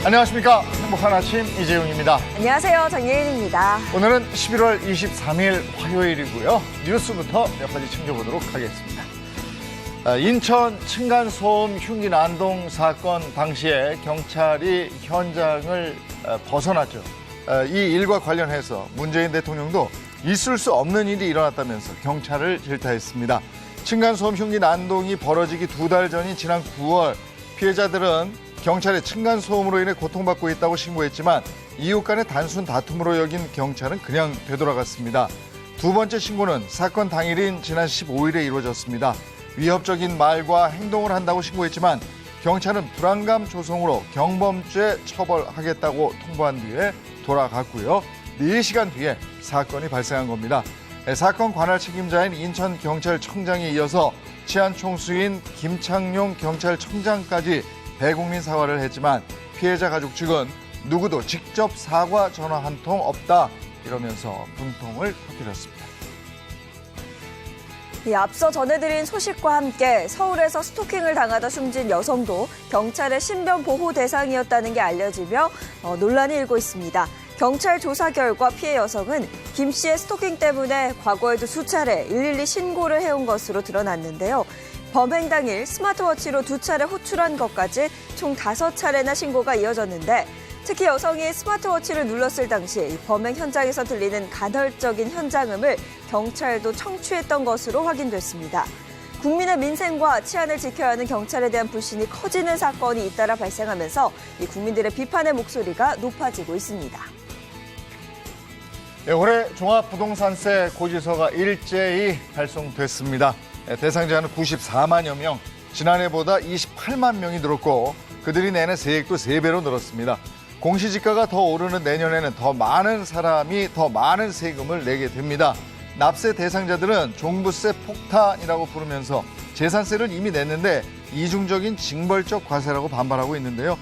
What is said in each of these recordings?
안녕하십니까. 행복한 아침 이재용입니다. 안녕하세요. 정예인입니다. 오늘은 11월 23일 화요일이고요. 뉴스부터 몇 가지 챙겨보도록 하겠습니다. 인천 층간소음 흉기 난동 사건 당시에 경찰이 현장을 벗어났죠. 이 일과 관련해서 문재인 대통령도 있을 수 없는 일이 일어났다면서 경찰을 질타했습니다. 층간소음 흉기 난동이 벌어지기 2달 전인 지난 9월 피해자들은 경찰의 층간소음으로 인해 고통받고 있다고 신고했지만 이웃 간의 단순 다툼으로 여긴 경찰은 그냥 되돌아갔습니다. 두 번째 신고는 사건 당일인 지난 15일에 이루어졌습니다. 위협적인 말과 행동을 한다고 신고했지만 경찰은 불안감 조성으로 경범죄 처벌하겠다고 통보한 뒤에 돌아갔고요. 4시간 뒤에 사건이 발생한 겁니다. 사건 관할 책임자인 인천경찰청장에 이어서 치안총수인 김창룡 경찰청장까지 대국민 사과를 했지만 피해자 가족 측은 누구도 직접 사과 전화 한 통 없다 이러면서 분통을 터뜨렸습니다. 앞서 전해드린 소식과 함께 서울에서 스토킹을 당하다 숨진 여성도 경찰의 신변 보호 대상이었다는 게 알려지며 논란이 일고 있습니다. 경찰 조사 결과 피해 여성은 김 씨의 스토킹 때문에 과거에도 수차례 112 신고를 해온 것으로 드러났는데요. 범행 당일 스마트워치로 2차례 호출한 것까지 총 5차례나 신고가 이어졌는데 특히 여성이 스마트워치를 눌렀을 당시 범행 현장에서 들리는 간헐적인 현장음을 경찰도 청취했던 것으로 확인됐습니다. 국민의 민생과 치안을 지켜야 하는 경찰에 대한 불신이 커지는 사건이 잇따라 발생하면서 이 국민들의 비판의 목소리가 높아지고 있습니다. 네, 올해 종합부동산세 고지서가 일제히 발송됐습니다. 대상자는 94만여 명, 지난해보다 28만 명이 늘었고 그들이 내는 세액도 3배로 늘었습니다. 공시지가가 더 오르는 내년에는 더 많은 사람이 더 많은 세금을 내게 됩니다. 납세 대상자들은 종부세 폭탄이라고 부르면서 재산세를 이미 냈는데 이중적인 징벌적 과세라고 반발하고 있는데요.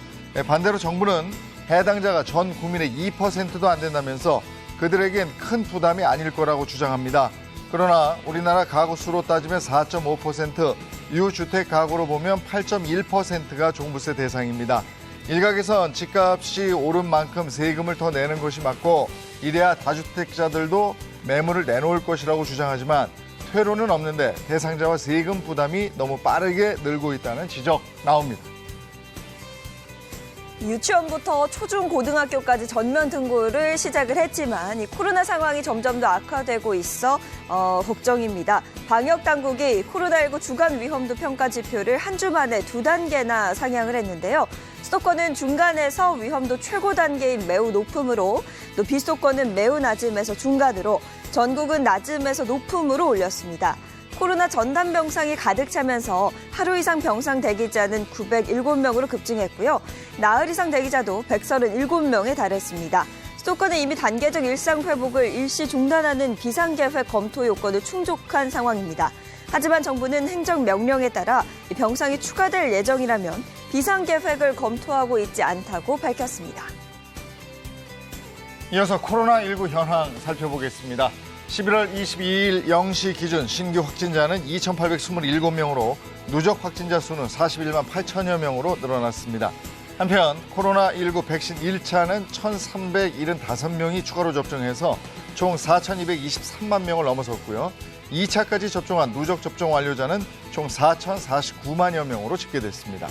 반대로 정부는 해당자가 전 국민의 2%도 안 된다면서 그들에겐 큰 부담이 아닐 거라고 주장합니다. 그러나 우리나라 가구 수로 따지면 4.5%, 유주택 가구로 보면 8.1%가 종부세 대상입니다. 일각에선 집값이 오른 만큼 세금을 더 내는 것이 맞고 이래야 다주택자들도 매물을 내놓을 것이라고 주장하지만 퇴로는 없는데 대상자와 세금 부담이 너무 빠르게 늘고 있다는 지적 나옵니다. 유치원부터 초중고등학교까지 전면 등교를 시작을 했지만 이 코로나 상황이 점점 더 악화되고 있어 걱정입니다. 방역당국이 코로나19 주간 위험도 평가 지표를 한 주 만에 2단계나 상향을 했는데요. 수도권은 중간에서 위험도 최고 단계인 매우 높음으로 또 비수도권은 매우 낮음에서 중간으로 전국은 낮음에서 높음으로 올렸습니다. 코로나 전담 병상이 가득 차면서 하루 이상 병상 대기자는 907명으로 급증했고요. 나흘 이상 대기자도 137명에 달했습니다. 수도권은 이미 단계적 일상 회복을 일시 중단하는 비상계획 검토 요건을 충족한 상황입니다. 하지만 정부는 행정명령에 따라 병상이 추가될 예정이라면 비상계획을 검토하고 있지 않다고 밝혔습니다. 이어서 코로나19 현황 살펴보겠습니다. 11월 22일 0시 기준 신규 확진자는 2,827명으로 누적 확진자 수는 41만 8천여 명으로 늘어났습니다. 한편 코로나19 백신 1차는 1,375명이 추가로 접종해서 총 4,223만 명을 넘어섰고요. 2차까지 접종한 누적 접종 완료자는 총 4,049만여 명으로 집계됐습니다.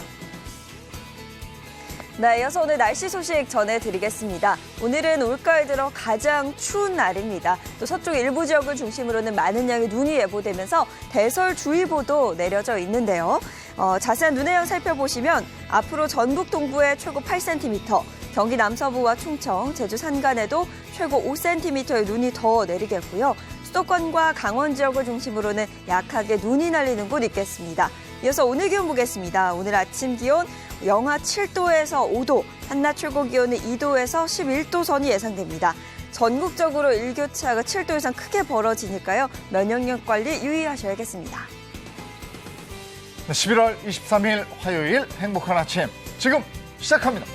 네, 이어서 오늘 날씨 소식 전해드리겠습니다. 오늘은 올가을 들어 가장 추운 날입니다. 또 서쪽 일부 지역을 중심으로는 많은 양의 눈이 예보되면서 대설주의보도 내려져 있는데요. 자세한 눈의 양 살펴보시면 앞으로 전북 동부에 최고 8cm, 경기 남서부와 충청, 제주 산간에도 최고 5cm의 눈이 더 내리겠고요. 수도권과 강원 지역을 중심으로는 약하게 눈이 날리는 곳 있겠습니다. 이어서 오늘 기온 보겠습니다. 오늘 아침 기온 영하 7도에서 5도, 한낮 최고 기온은 2도에서 11도 선이 예상됩니다. 전국적으로 일교차가 7도 이상 크게 벌어지니까요. 면역력 관리 유의하셔야겠습니다. 11월 23일 화요일 행복한 아침 지금 시작합니다.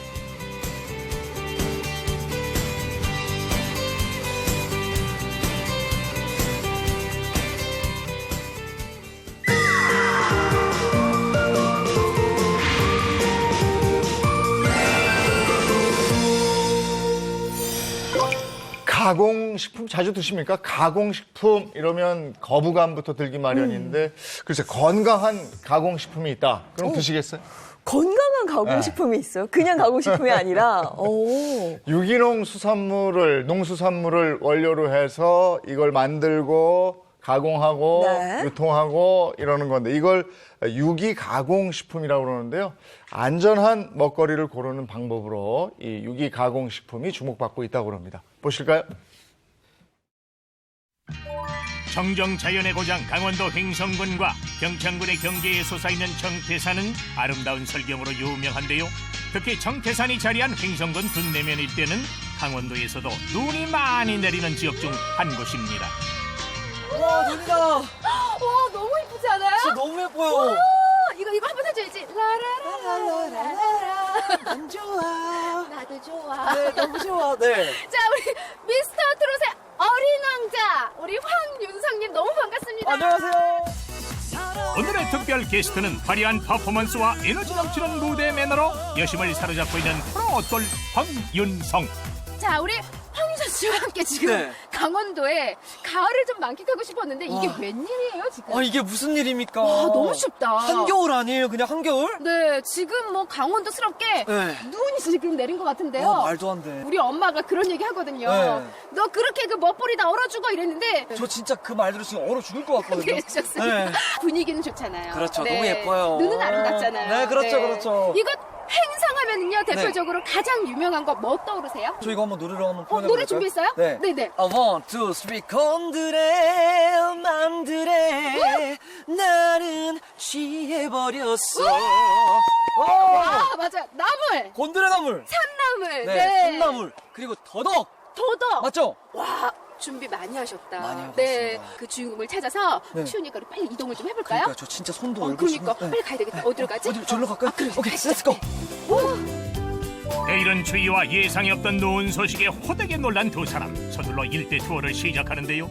가공식품 자주 드십니까? 가공식품 이러면 거부감부터 들기 마련인데 글쎄 건강한 가공식품이 있다. 그럼 드시겠어요? 건강한 가공식품이 있어요? 그냥 가공식품이 아니라. 오. 유기농 농수산물을 원료로 해서 이걸 만들고 가공하고 네. 유통하고 이러는 건데 이걸 유기 가공식품이라고 그러는데요. 안전한 먹거리를 고르는 방법으로 이 유기 가공식품이 주목받고 있다고 그럽니다. 보실까요? 청정 자연의 고장 강원도 횡성군과 경창군의 경계에 솟아있는 청태산은 아름다운 설경으로 유명한데요. 특히 청태산이 자리한 횡성군 둔내면 일대는 강원도에서도 눈이 많이 내리는 지역 중 한 곳입니다. 와, 눈이다. 와 너무 예쁘지 않아요? 진짜 너무 예뻐요. 이거 한번 해줘야지. 라라라라라라. 난 좋아. 나도 좋아. 네, 너무 좋아. 네. 자 우리 미스터 트롯의 어린 왕자 우리 황윤성님 너무 반갑습니다. 안녕하세요. 오늘의 특별 게스트는 화려한 퍼포먼스와 에너지 넘치는 무대 매너로 여심을 사로잡고 있는 프로돌 황윤성. 자 우리 황윤성 씨와 함께 지금 네. 강원도에 가을을 좀 만끽하고 싶었는데 이게 웬일이에요 지금? 이게 무슨 일입니까? 와 너무 춥다. 한겨울 아니에요? 그냥 한겨울? 네 지금 뭐 강원도스럽게 네. 눈이 지금 내린 것 같은데요. 말도 안 돼. 우리 엄마가 그런 얘기 하거든요. 네. 너 그렇게 그 멋부리 다 얼어 죽어 이랬는데 저 진짜 그 말 들으시면 얼어 죽을 것 같거든요. 그러셨어요. 네. 분위기는 좋잖아요. 그렇죠. 너무 예뻐요. 눈은 아름답잖아요. 네, 그렇죠, 그렇죠. 이것 행성하면은요 대표적으로 가장 유명한 거 뭐 떠오르세요? 저 이거 한번 노래로 한번 표현해 노래 볼까요? 준비했어요? 네. 네네. One, two, three. 건드레 만드레 나는 취해버렸어. 아 맞아. 나물, 곤드레 나물. 산나물, 네. 산나물. 그리고 더덕. 도덕. 맞죠? 와 준비 많이 하셨다. 많이 하고 네. 왔습니다. 그 주인공을 찾아서 네. 추우니까 우리 빨리 이동을 좀 해볼까요? 그러니까 저 진짜 손도 얼굴 그러니까 지금- 네. 빨리 가야 되겠다. 어디로 가지? 어디 절로 갈까요? 그래. 오케이, 가시죠. 렛츠고. 내일은 추위와 예상이 없던 노은 소식에 호되게 놀란 두 사람 서둘러 일대 투어를 시작하는데요.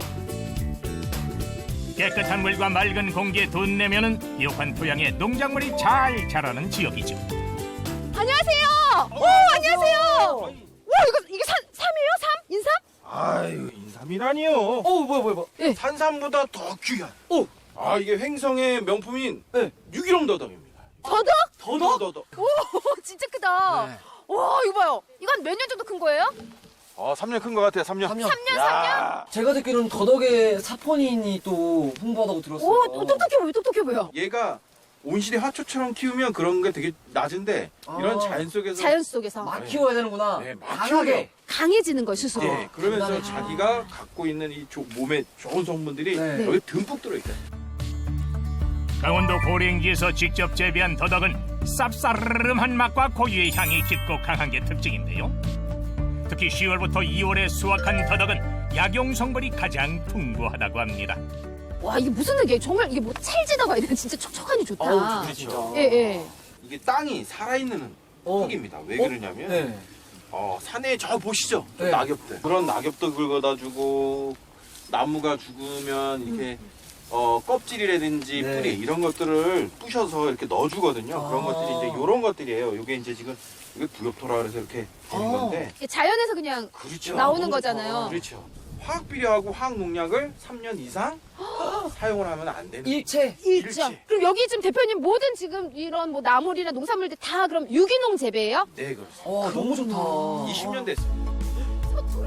깨끗한 물과 맑은 공기에 둔내면은 이옥한 토양에 농작물이 잘 자라는 지역이죠. 안녕하세요. 오 안녕하세요. 와 이게 삼이에요? 삼? 인삼? 아유 인삼이라니요. 뭐야. 산삼보다 더 귀한. 오. 아 이게 횡성의 명품인 네. 유기농 더덕입니다. 더덕? 더덕. 오 진짜 크다. 네. 와 이거 봐요. 이건 몇 년 정도 큰 거예요? 3년 큰 것 같아요. 3년. 3년. 3년? 야, 제가 듣기로는 더덕의 사포닌이 또 풍부하다고 들었어요. 오 똑똑해 보여 똑똑해 보여. 얘가 온실의 화초처럼 키우면 그런 게 되게 낮은데 이런 자연 속에서 자연 속에서 막 키워야 되는구나. 네, 막 강하게. 강해지는 거 스스로. 예, 그러면서 단단해. 자기가 갖고 있는 이 몸에 좋은 성분들이 네. 여기 듬뿍 들어있어요. 강원도 고랭지에서 직접 재배한 더덕은 쌉싸름한 맛과 고유의 향이 깊고 강한 게 특징인데요. 특히 10월부터 2월에 수확한 더덕은 약용 성분이 가장 풍부하다고 합니다. 와 이게 무슨 얘기예요? 정말 이게 뭐 찰지다가 아니라 진짜 촉촉하니 좋다. 그렇죠. 예. 이게 땅이 살아있는 흙입니다. 왜 그러냐면 네. 산에 저 보시죠? 네. 낙엽들. 그런 낙엽도 긁어다 주고 나무가 죽으면 이렇게 껍질이라든지 네. 뿌리 이런 것들을 부셔서 이렇게 넣어주거든요. 그런 아. 것들이 이제 이런 것들이에요. 이게 이제 지금 이게 부엽토라 그래서 이렇게 되는 건데. 이게 자연에서 그냥 그렇죠. 나오는 거잖아요. 그렇죠. 화학 비료하고 화학 농약을 3년 이상 사용을 하면 안 되는. 일체. 일정. 그럼 여기 지금 대표님 모든 지금 이런 뭐 나물이나 농산물들 다 그럼 유기농 재배예요? 네, 그렇습니다. 너무 좋다. 20년 됐습니다.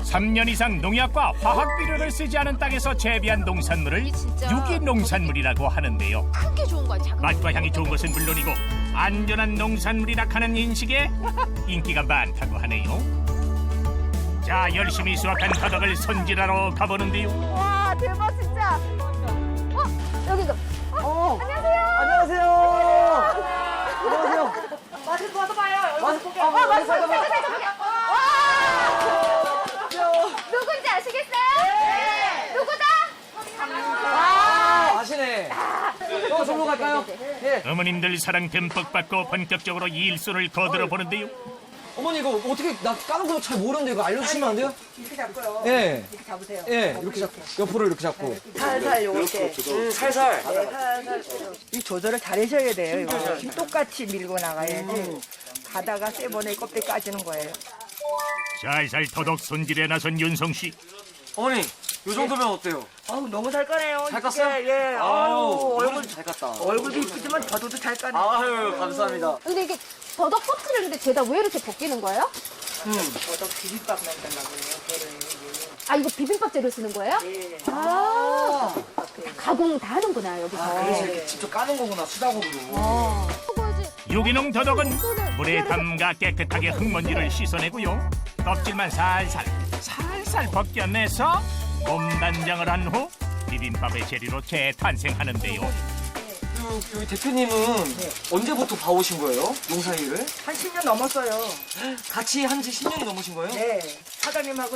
3년 이상 농약과 화학 비료를 쓰지 않은 땅에서 재배한 농산물을 이게 진짜 유기 농산물이라고 하는데요. 큰 게 좋은 거야. 작은 맛과 향이 좋은 것은 물론이고 안전한 농산물이라 하는 인식에 인기가 많다고 하네요. 자, 열심히 수확한 더덕을 손질하러 가보는데요. 와 대박 진짜. 여기도. 안녕하세요. 안녕하세요. 안녕하세요. 맛을 봐요. 맛을 누군지 아시겠어요? 네. 누구다? 아시네. 절로 갈까요? 예. 어머님들 사랑 듬뿍 받고 본격적으로 일손을 거들어 보는데요. 어머니 이거 어떻게 나 까는 거 잘 모르는데 이거 알려주시면 안 돼요? 이렇게 잡고요. 예. 이렇게 잡으세요. 예. 이렇게 잡고 옆으로 이렇게 잡고. 살살 요렇게. 살살. 살살. 이 조절을 잘 하셔야 돼요. 이거 똑같이 밀고 나가야지. 가다가 세 번에 껍데기 까지는 거예요. 살살 더덕 손질에 나선 윤성 씨. 어머니, 요 정도면 어때요? 아우 너무 잘 까네요. 잘 깠어요? 예. 아우, 얼굴 얼굴 잘 깠다. 얼굴도 이쁘지만 저도 잘 까네. 아유, 감사합니다. 근데 이게 더덕 껍질을 근데 죄다 왜 이렇게 벗기는 거예요? 저도 비빔밥 만들라고요. 저를. 아, 이거 비빔밥 재료 쓰는 거예요? 예. 아, 가공 다 하는구나, 여기서. 그래서 이렇게 직접 까는 거구나, 수작업으로. 유기농 더덕은 물에 담가 깨끗하게 흙먼지를 씻어내고요. 껍질만 살살 벗겨내서 몸단장을 한 후 비빔밥의 재료로 재탄생하는데요. 여기 대표님은 언제부터 봐오신 거예요? 농사일을? 한 10년 넘었어요. 같이 한 지 10년이 넘으신 거예요? 네. 사장님하고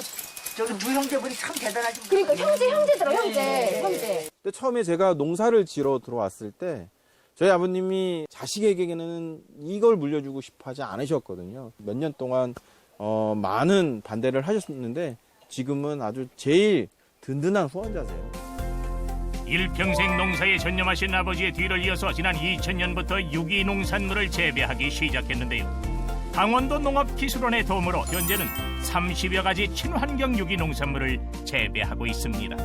저기 두 형제분이 참 대단하신 그러니까 분이에요. 형제들어, 네. 형제. 근데 처음에 제가 농사를 지러 들어왔을 때 저희 아버님이 자식에게는 이걸 물려주고 싶어 하지 않으셨거든요. 몇 년 동안 많은 반대를 하셨는데 지금은 아주 제일 든든한 후원자세요. 일평생 농사에 전념하신 아버지의 뒤를 이어서 지난 2000년부터 유기농산물을 재배하기 시작했는데요. 강원도 농업기술원의 도움으로 현재는 30여 가지 친환경 유기농산물을 재배하고 있습니다.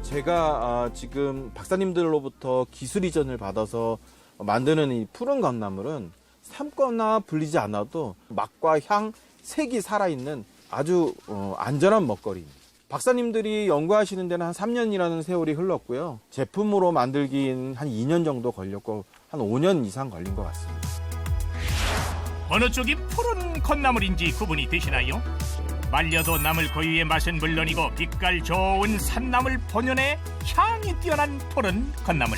제가 지금 박사님들로부터 기술 이전을 받아서 만드는 이 푸른 감나물은 삶거나 불리지 않아도 맛과 향, 색이 살아있는 아주 안전한 먹거리입니다. 박사님들이 연구하시는 데는 한 3년이라는 세월이 흘렀고요. 제품으로 만들기는 한 2년 정도 걸렸고 한 5년 이상 걸린 것 같습니다. 어느 쪽이 푸른 콩나물인지 구분이 되시나요? 말려도 나물 고유의 맛은 물론이고 빛깔 좋은 산나물 본연의 향이 뛰어난 푸른 콩나물.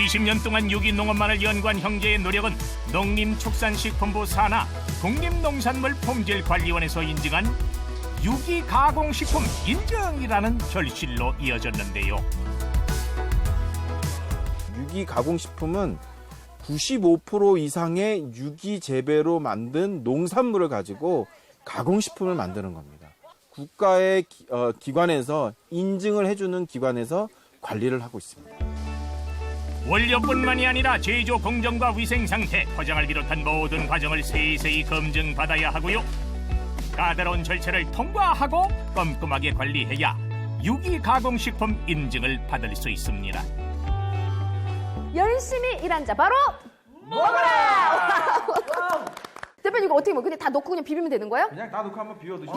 20년 동안 유기농업만을 연구한 형제의 노력은 농림축산식품부 산하 국립농산물품질관리원에서 인증한 유기가공식품 인증이라는 결실로 이어졌는데요. 유기가공식품은 95% 이상의 유기 재배로 만든 농산물을 가지고 가공식품을 만드는 겁니다. 국가의 기관에서 인증을 해주는 기관에서 관리를 하고 있습니다. 원료뿐만이 아니라 제조 공정과 위생 상태, 포장을 비롯한 모든 과정을 세세히 검증받아야 하고요. 까다로운 절차를 통과하고 꼼꼼하게 관리해야 유기가공식품 인증을 받을 수 있습니다. 열심히 일한 자 바로 먹어라! 대표님 이거 어떻게 먹어? 근데 다 넣고 그냥 비비면 되는 거예요? 그냥 다 넣고 한번 비벼 드시죠.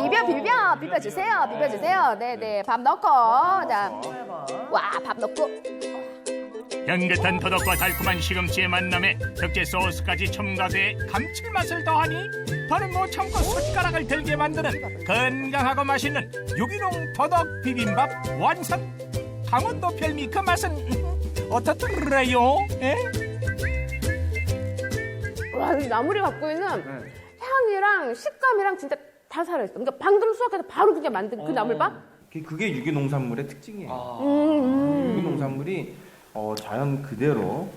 비벼주세요. 네네. 밥 넣고. 자, 와, 밥 넣고. 향긋한 더덕과 달콤한 시금치의 만남에 특제 소스까지 첨가돼 감칠맛을 더하니 더는 못 참고 숟가락을 들게 만드는 건강하고 맛있는 유기농 더덕 비빔밥 완성! 강원도 별미 그 맛은 어떻더래요? 와, 이 나물이 갖고 있는 향이랑 식감이랑 진짜 다 살아있어. 그러니까 방금 수확해서 바로 그냥 만든 그 나물밥? 그게 유기농산물의 특징이에요. 음. 유기농산물이 자연 그대로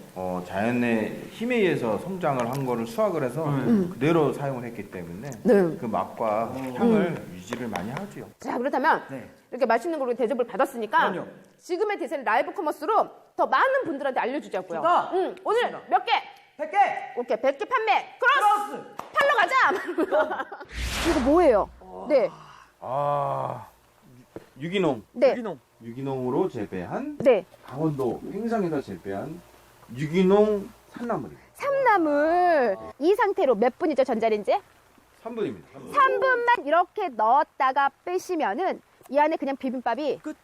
자연의 힘에 의해서 성장을 한 거를 수확을 해서 그대로 사용을 했기 때문에 네. 그 맛과 향을 유지를 많이 하죠. 자, 그렇다면 이렇게 맛있는 걸로 대접을 받았으니까 지금의 대세를 라이브 커머스로 더 많은 분들한테 알려주자고요. 오늘 몇 개? 100개. 오케이, 100개 판매. 크로스! 팔러 가자! 이거 뭐예요? 네. 유기농. 네. 유기농으로 재배한 네. 강원도 횡성에서 재배한 유기농 산나물입니다. 삼나물. 이 상태로 몇 분이죠, 전자레인지에? 3분입니다. 3분만 이렇게 넣었다가 빼시면은 이 안에 그냥 비빔밥이 끝!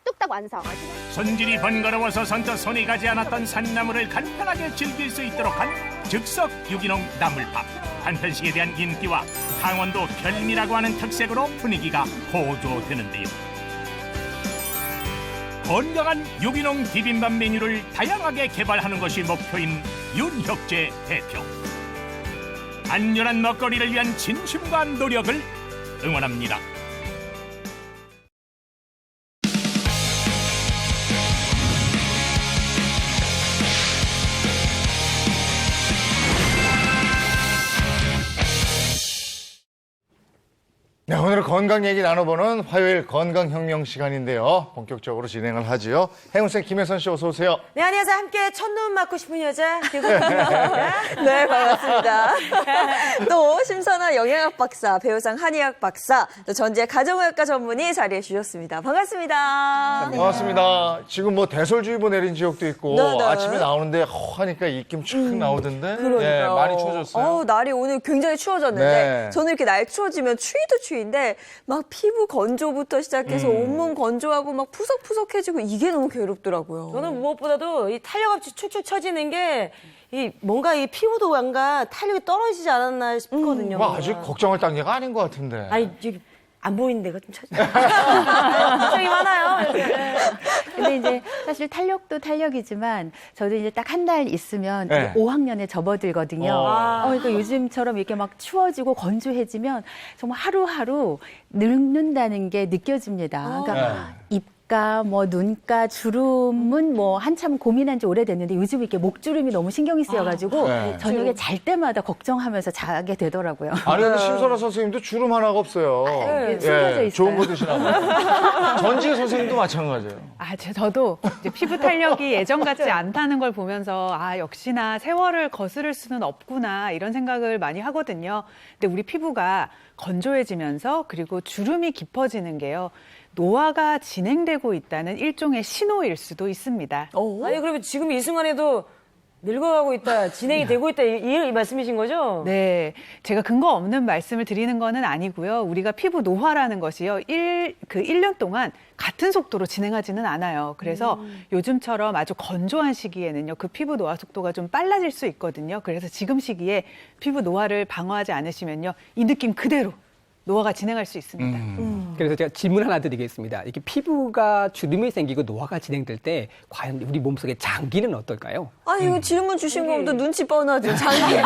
뚝딱 완성. 손질이 번거로워서 선뜻 손이 가지 않았던 산나물을 간편하게 즐길 수 있도록 한 즉석 유기농 나물밥. 한편식에 대한 인기와 강원도 별미라고 하는 특색으로 분위기가 고조되는데요. 건강한 유기농 비빔밥 메뉴를 다양하게 개발하는 것이 목표인 윤혁재 대표. 안전한 먹거리를 위한 진심과 노력을 응원합니다. 네, 오늘은 건강 얘기 나눠보는 화요일 건강혁명 시간인데요. 본격적으로 진행을 하지요. 행운생 김혜선 씨 어서 오세요. 네, 안녕하세요. 함께 첫눈 맞고 싶은 여자. 네, 반갑습니다. 또 심선아 영양학 박사, 배우상 한의학 박사, 또 전지의 가정의학과 전문의 자리해 주셨습니다. 반갑습니다. 반갑습니다. 지금 뭐 대설주의보 내린 지역도 있고 네, 네. 아침에 나오는데 하니까 입김 촥 나오던데. 그러니까요. 네, 많이 추워졌어요. 날이 오늘 굉장히 추워졌는데 네. 저는 이렇게 날 추워지면 추위도 추위인데 막 피부 건조부터 시작해서 온몸 건조하고 막 푸석푸석해지고 이게 너무 괴롭더라고요. 저는 무엇보다도 이 탄력 없이 축축 처지는 게 뭔가 이 피부도감과 탄력이 떨어지지 않았나 싶거든요. 뭐 아직 걱정할 단계가 아닌 것 같은데. 아니, 저기 안 보이는 데가 좀 걱정이 많아요. 근데 이제 사실 탄력도 탄력이지만 저도 이제 딱 한 달 있으면 네. 5학년에 접어들거든요. 그러니까 요즘처럼 이렇게 막 추워지고 건조해지면 정말 하루하루 늙는다는 게 느껴집니다. 그러니까 입가, 뭐 눈가, 주름은 뭐 한참 고민한 지 오래됐는데 요즘 이렇게 목주름이 너무 신경이 쓰여가지고 네. 저녁에 잘 때마다 걱정하면서 자게 되더라고요. 아니 근데 심선아 선생님도 주름 하나가 없어요. 네, 숨겨져 있어요. 좋은 거 드시나 봐요. 전지혜 선생님도 마찬가지예요. 저도 이제 피부 탄력이 예전 같지 않다는 걸 보면서 역시나 세월을 거스를 수는 없구나 이런 생각을 많이 하거든요. 근데 우리 피부가 건조해지면서 그리고 주름이 깊어지는 게요. 노화가 진행되고 있다는 일종의 신호일 수도 있습니다. 아니, 그러면 지금 이 순간에도 늙어가고 있다, 진행이 되고 있다, 이 말씀이신 거죠? 네. 제가 근거 없는 말씀을 드리는 거는 아니고요. 우리가 피부 노화라는 것이요. 1년 동안 같은 속도로 진행하지는 않아요. 그래서 요즘처럼 아주 건조한 시기에는요. 그 피부 노화 속도가 좀 빨라질 수 있거든요. 그래서 지금 시기에 피부 노화를 방어하지 않으시면요. 이 느낌 그대로 노화가 진행할 수 있습니다. 그래서 제가 질문 하나 드리겠습니다. 이렇게 피부가 주름이 생기고 노화가 진행될 때 과연 우리 몸속의 장기는 어떨까요? 아니 이거 질문 주신 거부터 눈치 뻔하죠. 장기에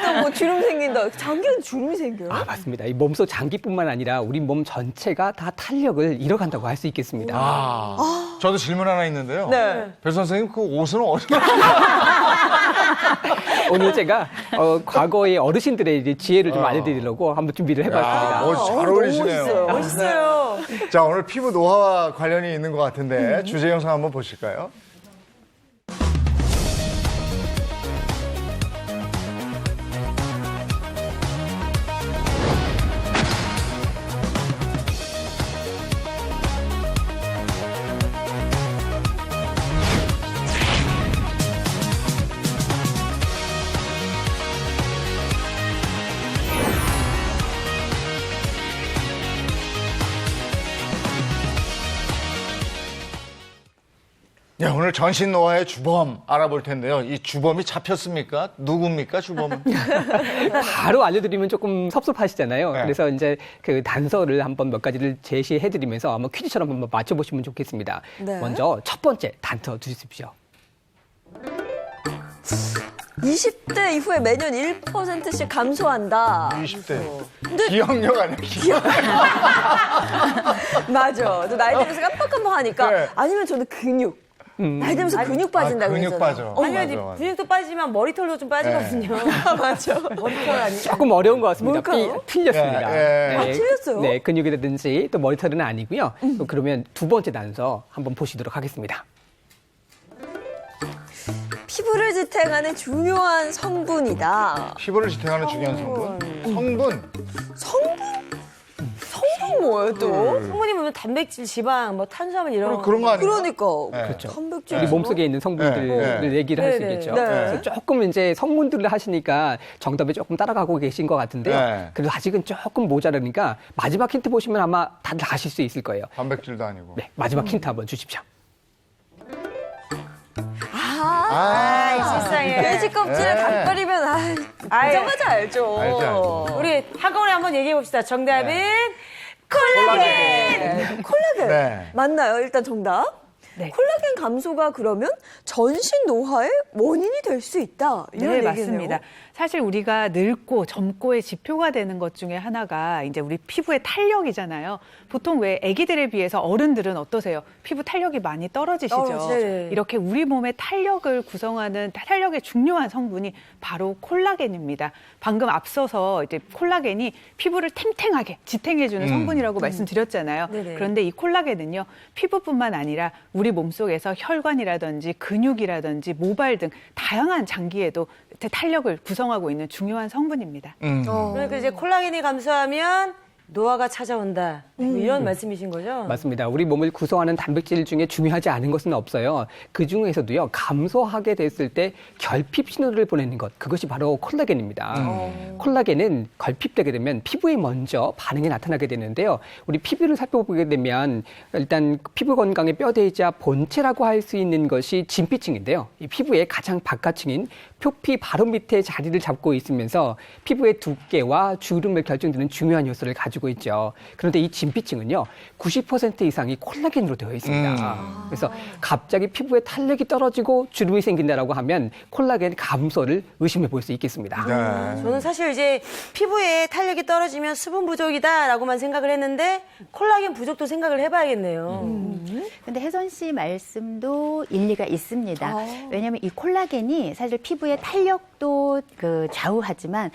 또 뭐 주름 생긴다. 장기는 주름이 생겨요? 맞습니다. 이 몸속 장기뿐만 아니라 우리 몸 전체가 다 탄력을 잃어간다고 할 수 있겠습니다. 저도 질문 하나 있는데요. 네. 배 선생님 그 옷은 어디서? 오늘 제가 과거의 어르신들의 이제 지혜를 좀 알려드리려고 한번 준비를 해봤습니다. 잘 어울리시네요. 멋있어요. 자, 오늘 피부 노화와 관련이 있는 것 같은데 주제 영상 한번 보실까요? 네, 오늘 전신 노화의 주범 알아볼 텐데요. 이 주범이 잡혔습니까? 누굽니까, 주범은? 바로 알려드리면 조금 섭섭하시잖아요. 네. 그래서 이제 그 단서를 한번 몇 가지를 제시해드리면서 한번 퀴즈처럼 한번 맞춰보시면 좋겠습니다. 네. 먼저 첫 번째 단서 주십시오. 20대 이후에 매년 1%씩 감소한다. 20대. 기억력 아니야, 기억. 맞아. 또 나이 들면서 깜빡깜빡하니까 네. 아니면 저는 근육. 나이 들면서 근육 빠진다고 근육 그러잖아요. 빠져. 아니, 맞아. 근육도 빠지지만 머리털도 좀 빠지거든요. 맞아. 머리털 아니에요? 조금 어려운 것 같습니다. 뭘까요? 틀렸습니다. 예. 틀렸어요? 네, 근육이라든지 또 머리털은 아니고요. 그러면 두 번째 단서 한번 보시도록 하겠습니다. 피부를 지탱하는 중요한 성분이다. 피부를 지탱하는 중요한 성분. 성분 성분 뭐예요 또? 성분이 보면 단백질, 지방, 뭐 탄수화물 이런 그런 거 아니에요? 그러니까 네. 그렇죠. 단백질. 우리 몸속에 있는 성분들을 네. 얘기를 할 수 네, 있겠죠. 네. 그래서 조금 이제 성분들을 하시니까 정답에 조금 따라가고 계신 것 같은데요. 네. 그래도 아직은 조금 모자라니까 마지막 힌트 보시면 아마 다들 아실 수 있을 거예요. 단백질도 아니고. 네, 마지막 힌트 한번 주십시오. 세상에. 돼지 껍질에 네. 닭다리면 보자마자 알죠. 알죠. 우리 한꺼번에 한번 얘기해 봅시다. 정답은 콜라겐. 콜라겐. 네. 맞나요? 일단 정답. 네. 콜라겐 감소가 그러면 전신 노화의 원인이 될 수 있다. 이런 네, 얘기네요. 맞습니다. 사실 우리가 늙고 젊고의 지표가 되는 것 중에 하나가 이제 우리 피부의 탄력이잖아요. 보통 왜 아기들에 비해서 어른들은 어떠세요? 피부 탄력이 많이 떨어지시죠. 네. 이렇게 우리 몸의 탄력을 구성하는 탄력의 중요한 성분이 바로 콜라겐입니다. 방금 앞서서 이제 콜라겐이 피부를 탱탱하게 지탱해주는 성분이라고 말씀드렸잖아요. 네네. 그런데 이 콜라겐은요, 피부뿐만 아니라 우리 몸속에서 혈관이라든지 근육이라든지 모발 등 다양한 장기에도 탄력을 구성하고 있는 중요한 성분입니다. 그러니까 이제 콜라겐이 감소하면 노화가 찾아온다. 이런 말씀이신 거죠? 맞습니다. 우리 몸을 구성하는 단백질 중에 중요하지 않은 것은 없어요. 그 중에서도요, 감소하게 됐을 때 결핍 신호를 보내는 것, 그것이 바로 콜라겐입니다. 콜라겐은 결핍되게 되면 피부에 먼저 반응이 나타나게 되는데요. 우리 피부를 살펴보게 되면 일단 피부 건강의 뼈대이자 본체라고 할 수 있는 것이 진피층인데요. 이 피부의 가장 바깥층인 표피 바로 밑에 자리를 잡고 있으면서 피부의 두께와 주름을 결정짓는 중요한 요소를 가지고 있죠. 그런데 이 진피층은요, 90% 이상이 콜라겐으로 되어 있습니다. 그래서 갑자기 피부에 탄력이 떨어지고 주름이 생긴다라고 하면 콜라겐 감소를 의심해 볼 수 있겠습니다. 저는 사실 이제 피부에 탄력이 떨어지면 수분 부족이다라고만 생각을 했는데 콜라겐 부족도 생각을 해봐야겠네요. 근데 혜선 씨 말씀도 일리가 있습니다. 왜냐하면 이 콜라겐이 사실 피부의 탄력도 좌우하지만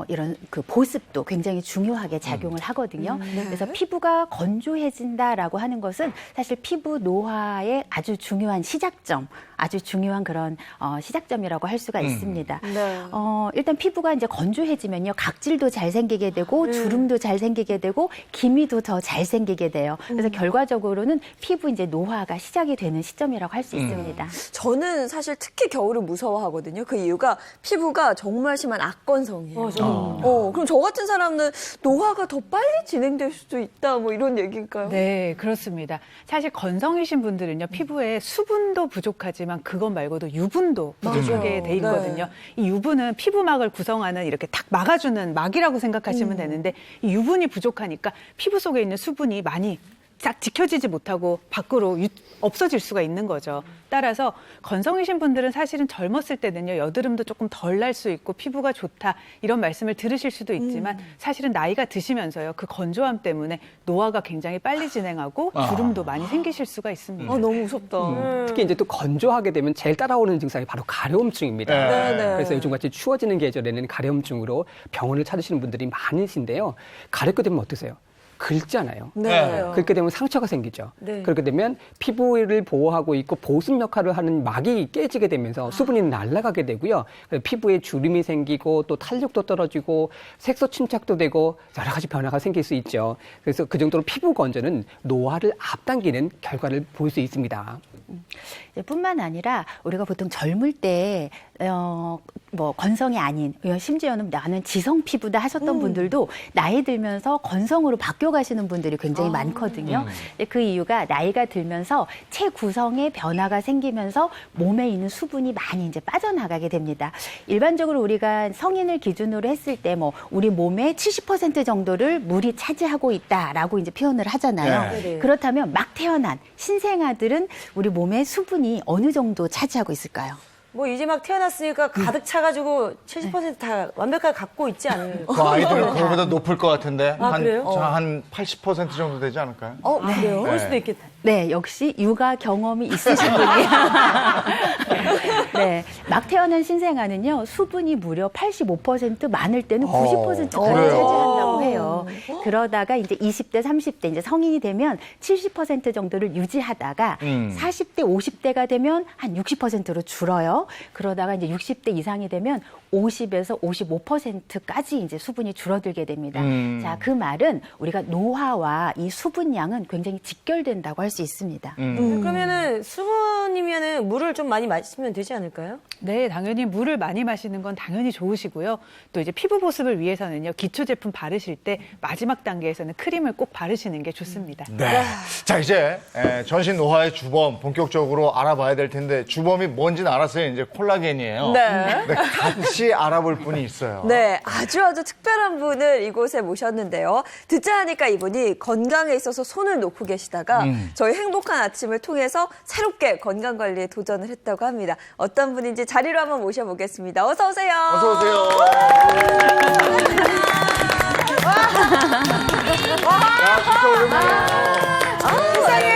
이런 보습도 굉장히 중요하게 작용을 하거든요. 그래서 피부가 건조해진다라고 하는 것은 사실 피부 노화의 아주 중요한 시작점, 아주 중요한 그런 시작점이라고 할 수가 있습니다. 일단 피부가 이제 건조해지면요, 각질도 잘 생기게 되고 주름도 잘 생기게 되고 기미도 더 잘 생기게 돼요. 그래서 결과적으로는 피부 이제 노화가 시작이 되는 시점이라고 할 수 있습니다. 저는 사실 특히 겨울을 무서워하거든요. 그 이유가 피부가 정말 심한 악건성이에요. 그럼 저 같은 사람은 노화가 더 빨리 진행될 수도 있다, 뭐 이런 얘기일까요? 네, 그렇습니다. 사실 건성이신 분들은요, 피부에 수분도 부족하지만 그것 말고도 유분도 부족하게 돼 있거든요. 이 유분은 피부막을 구성하는 이렇게 탁 막아주는 막이라고 생각하시면 되는데, 이 유분이 부족하니까 피부 속에 있는 수분이 많이 싹 지켜지지 못하고 밖으로 없어질 수가 있는 거죠. 따라서 건성이신 분들은 사실은 젊었을 때는요, 여드름도 조금 덜 날 수 있고 피부가 좋다 이런 말씀을 들으실 수도 있지만 사실은 나이가 드시면서요, 그 건조함 때문에 노화가 굉장히 빨리 진행하고 주름도 많이 생기실 수가 있습니다. 너무 무섭다. 특히 이제 또 건조하게 되면 제일 따라오는 증상이 바로 가려움증입니다. 그래서 요즘같이 추워지는 계절에는 가려움증으로 병원을 찾으시는 분들이 많으신데요. 가렵게 되면 어떠세요? 긁잖아요. 그렇게 되면 상처가 생기죠. 그렇게 되면 피부를 보호하고 있고 보습 역할을 하는 막이 깨지게 되면서 수분이 날아가게 되고요. 피부에 주름이 생기고 또 탄력도 떨어지고 색소 침착도 되고 여러 가지 변화가 생길 수 있죠. 그래서 그 정도로 피부 건조는 노화를 앞당기는 결과를 볼 수 있습니다. 뿐만 아니라 우리가 보통 젊을 때 건성이 아닌, 심지어는 나는 지성 피부다 하셨던 분들도 나이 들면서 건성으로 바뀌어가시는 분들이 굉장히 많거든요. 그 이유가 나이가 들면서 체 구성에 변화가 생기면서 몸에 있는 수분이 많이 이제 빠져나가게 됩니다. 일반적으로 우리가 성인을 기준으로 했을 때 우리 몸의 70% 정도를 물이 차지하고 있다라고 이제 표현을 하잖아요. 그렇다면 막 태어난 신생아들은 우리 몸에 수분이 어느 정도 차지하고 있을까요? 이제 막 태어났으니까 가득 차가지고 70% 다 완벽하게 갖고 있지 않을까요? 그 아이들은 그거보다 높을 것 같은데. 그래요? 한 80% 정도 되지 않을까요? 그래요? 그럴 수도 있겠다. 네, 역시 육아 경험이 있으신 분이. 네, 막 태어난 신생아는요, 수분이 무려 85%, 많을 때는 90%까지 차지한다고 해요. 그러다가 이제 20대, 30대, 이제 성인이 되면 70% 정도를 유지하다가 40대, 50대가 되면 한 60%로 줄어요. 그러다가 이제 60대 이상이 되면 50에서 55%까지 이제 수분이 줄어들게 됩니다. 자, 그 말은 우리가 노화와 이 수분량은 굉장히 직결된다고 할 수 있습니다. 그러면은 수분이면은 물을 좀 많이 마시면 되지 않을까요? 네, 당연히 물을 많이 마시는 건 당연히 좋으시고요. 또 이제 피부 보습을 위해서는요, 기초 제품 바르실 때 마지막 단계에서는 크림을 꼭 바르시는 게 좋습니다. 네. 자, 이제 전신 노화의 주범 본격적으로 알아봐야 될 텐데, 주범이 뭔지는 알았어요, 이제 콜라겐이에요. 네. 근데 같이 알아볼 분이 있어요. 네, 아주 특별한 분을 이곳에 모셨는데요. 듣자 하니까 이분이 건강에 있어서 손을 놓고 계시다가 저희 행복한 아침을 통해서 새롭게 건강 관리에 도전을 했다고 합니다. 어떤 분인지 자리로 한번 모셔보겠습니다. 어서 오세요. 어서 오세요. 야, 진짜 오랜만이야. 세상에.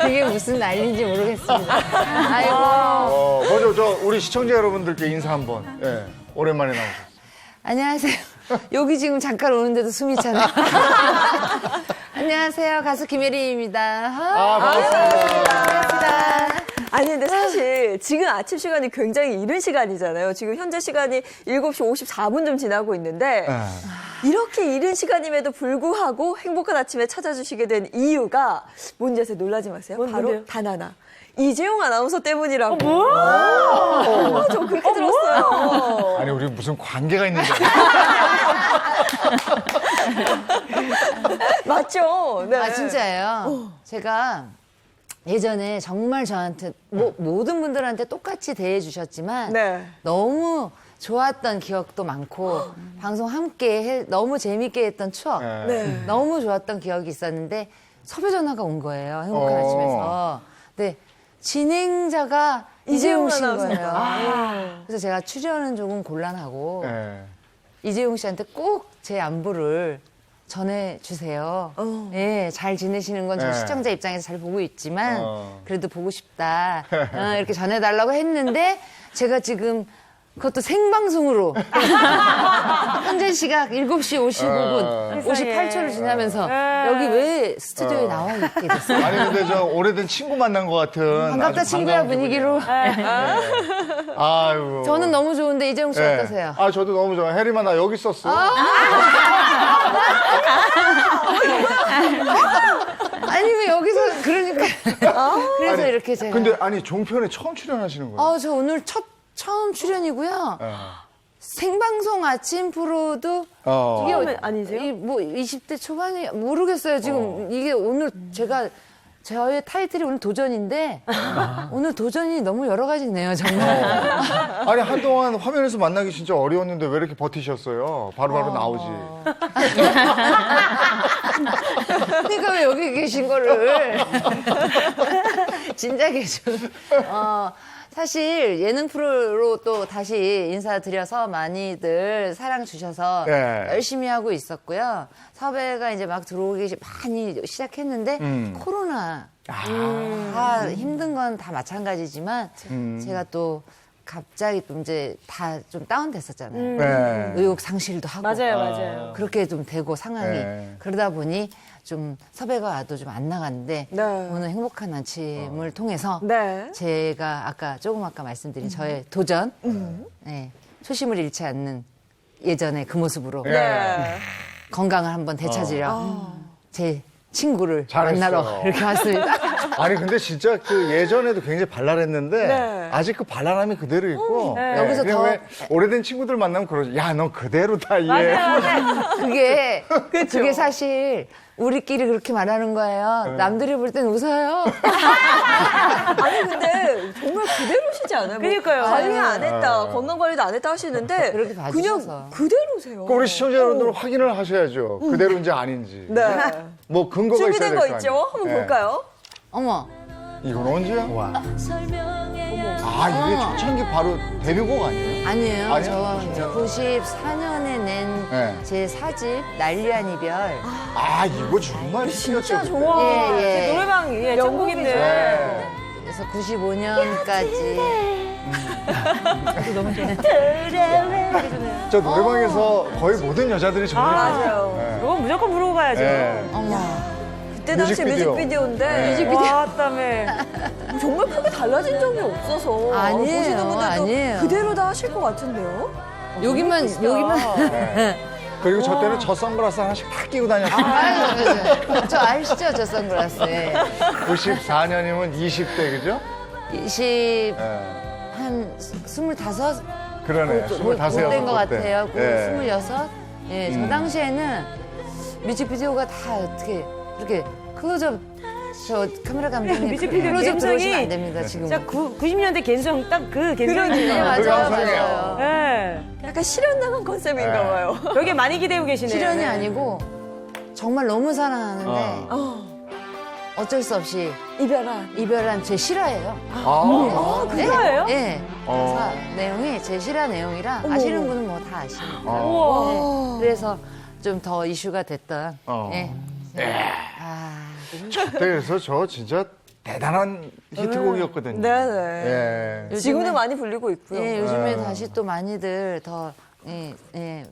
그게 무슨 난리인지 모르겠습니다. 아이고. 먼저 우리 시청자 여러분들께 인사 한번. 예, 오랜만에 나오셨어요. 안녕하세요. 여기 지금 잠깐 오는데도 숨이 차네. 안녕하세요. 가수 김혜림입니다. 반갑습니다. 아니 근데 사실 지금 아침 시간이 굉장히 이른 시간이잖아요. 지금 현재 시간이 7시 54분 좀 지나고 있는데 이렇게 이른 시간임에도 불구하고 행복한 아침에 찾아주시게 된 이유가 뭔지 아세요? 놀라지 마세요. 바로 단 하나. 이재용 아나운서 때문이라고. 저 그렇게 들었어요. 아니 우리 무슨 관계가 있는지. 맞죠? 네. 아, 진짜예요. 제가 예전에 정말 저한테 모든 분들한테 똑같이 대해주셨지만 네. 너무 좋았던 기억도 많고 방송 함께 너무 재밌게 했던 추억 네. 너무 좋았던 기억이 있었는데 섭외 전화가 온 거예요. 행복한 아침에서. 근데 진행자가 이재용 씨인 거예요. 그래서 제가 출연은 조금 곤란하고 이재용 씨한테 꼭 제 안부를 전해주세요. 예, 잘 지내시는 건 저 시청자 입장에서 잘 보고 있지만 그래도 보고 싶다. 이렇게 전해달라고 했는데 제가 지금 그것도 생방송으로 현재 시각 7시 55분 58초를 지나면서 여기 왜 스튜디오에 나와 있게 됐어요? 아니 근데 저 오래된 친구 만난 것 같은 반갑다 아주 친구야 반가운 분위기로. 아이고. 저는 너무 좋은데 이재용 씨 어떠세요? 아 저도 너무 좋아요. 혜림아 나 여기 있었어. 아니 왜 여기서 그러니까 그래서 아니, 이렇게 제가 근데 아니 종편에 처음 출연하시는 거예요? 저 오늘 처음 출연이고요. 생방송 아침 프로도 처음은 아니세요? 뭐 20대 초반이 모르겠어요. 지금 이게 오늘 저의 타이틀이 오늘 도전인데 오늘 도전이 너무 여러 가지네요. 정말. 아니 한동안 화면에서 만나기 진짜 어려웠는데 왜 이렇게 버티셨어요? 바로바로 나오지. 그러니까 왜 여기 계신 거를 진작에 좀. 사실 예능 프로로 또 다시 인사드려서 많이들 사랑 주셔서 열심히 하고 있었고요. 섭외가 이제 막 들어오기 많이 시작했는데 코로나 다 힘든 건 다 마찬가지지만 제가 또 갑자기 또 이제 다 좀 다운됐었잖아요. 의욕 상실도 하고 맞아요. 그렇게 좀 되고 상황이 그러다 보니 좀 섭외가 와도 좀 안 나갔는데 오늘 행복한 아침을 통해서 제가 조금 아까 말씀드린 저의 도전 초심을 잃지 않는 예전의 그 모습으로 건강을 한번 되찾으려 제 친구를 만나러 이렇게 왔습니다. 아니 근데 진짜 그 예전에도 굉장히 발랄했는데 아직 그 발랄함이 그대로 있고 여기서 더 왜 오래된 친구들 만나면 그러지. 야, 너 그대로다 얘. 그게 사실 우리끼리 그렇게 말하는 거예요. 남들이 볼 땐 웃어요. 아니 근데 정말 그대로시지 않아요? 그러니까요. 관리 안 했다, 건강 관리도 안 했다 하시는데 그렇게 봐주셔서. 그냥 그대로세요. 우리 시청자 여러분들 확인을 하셔야죠. 그대로인지 아닌지. 뭐 근거가 있어야 준비된 될 거 거 있죠? 아니에요. 한번 볼까요? 어머. 이건 언제야? 아, 이게 초창기 바로 데뷔곡 아니에요? 아니에요. 아니요? 저 94년에 낸 제 4집 난리한 이별. 아, 이거 정말 진짜 좋아. 예. 노래방 명곡인데. 그래서 95년까지. 너무 좋아. 저 노래방에서 거의 모든 여자들이 정말 맞아요. 그건 무조건 부르고 가야죠. 그때 당시 뮤직비디오인데 왔다며 정말 크게 달라진 점이 없어서 아니에요, 보시는 분들도 아니에요. 그대로 다 하실 것 같은데요? 여기만. 그리고 저 때는 저 선글라스 하나씩 다 끼고 다녔어요. 맞아요. 저 아시죠? 저 선글라스. 94년이면 20대, 그죠? 한 25? 그러네. 25이었어. 된것 같아요. 26? 저 당시에는 뮤직비디오가 다 어떻게 이렇게 클로즈업 저 카메라 감독님 뮤직비디오 클로즈업 들어오시면 감성이 안 됩니다 지금. 진짜 90년대 갬성 딱 그 갬성이네요. 맞아요. 네. 약간 실현당한 컨셉인가 봐요. 여기 많이 기대고 계시네요. 실현이 아니고 정말 너무 사랑하는데 어쩔 수 없이 이별한 제 실화예요. 그거예요? 네. 내용이 제 실화 내용이라 아시는 분은 뭐 다 아시니까. 네. 그래서 좀 더 이슈가 됐던. 그래서 저 진짜 대단한 히트곡이었거든요. 네네. 예. 지금도 많이 불리고 있고요. 예, 요즘에 다시 또 많이들 더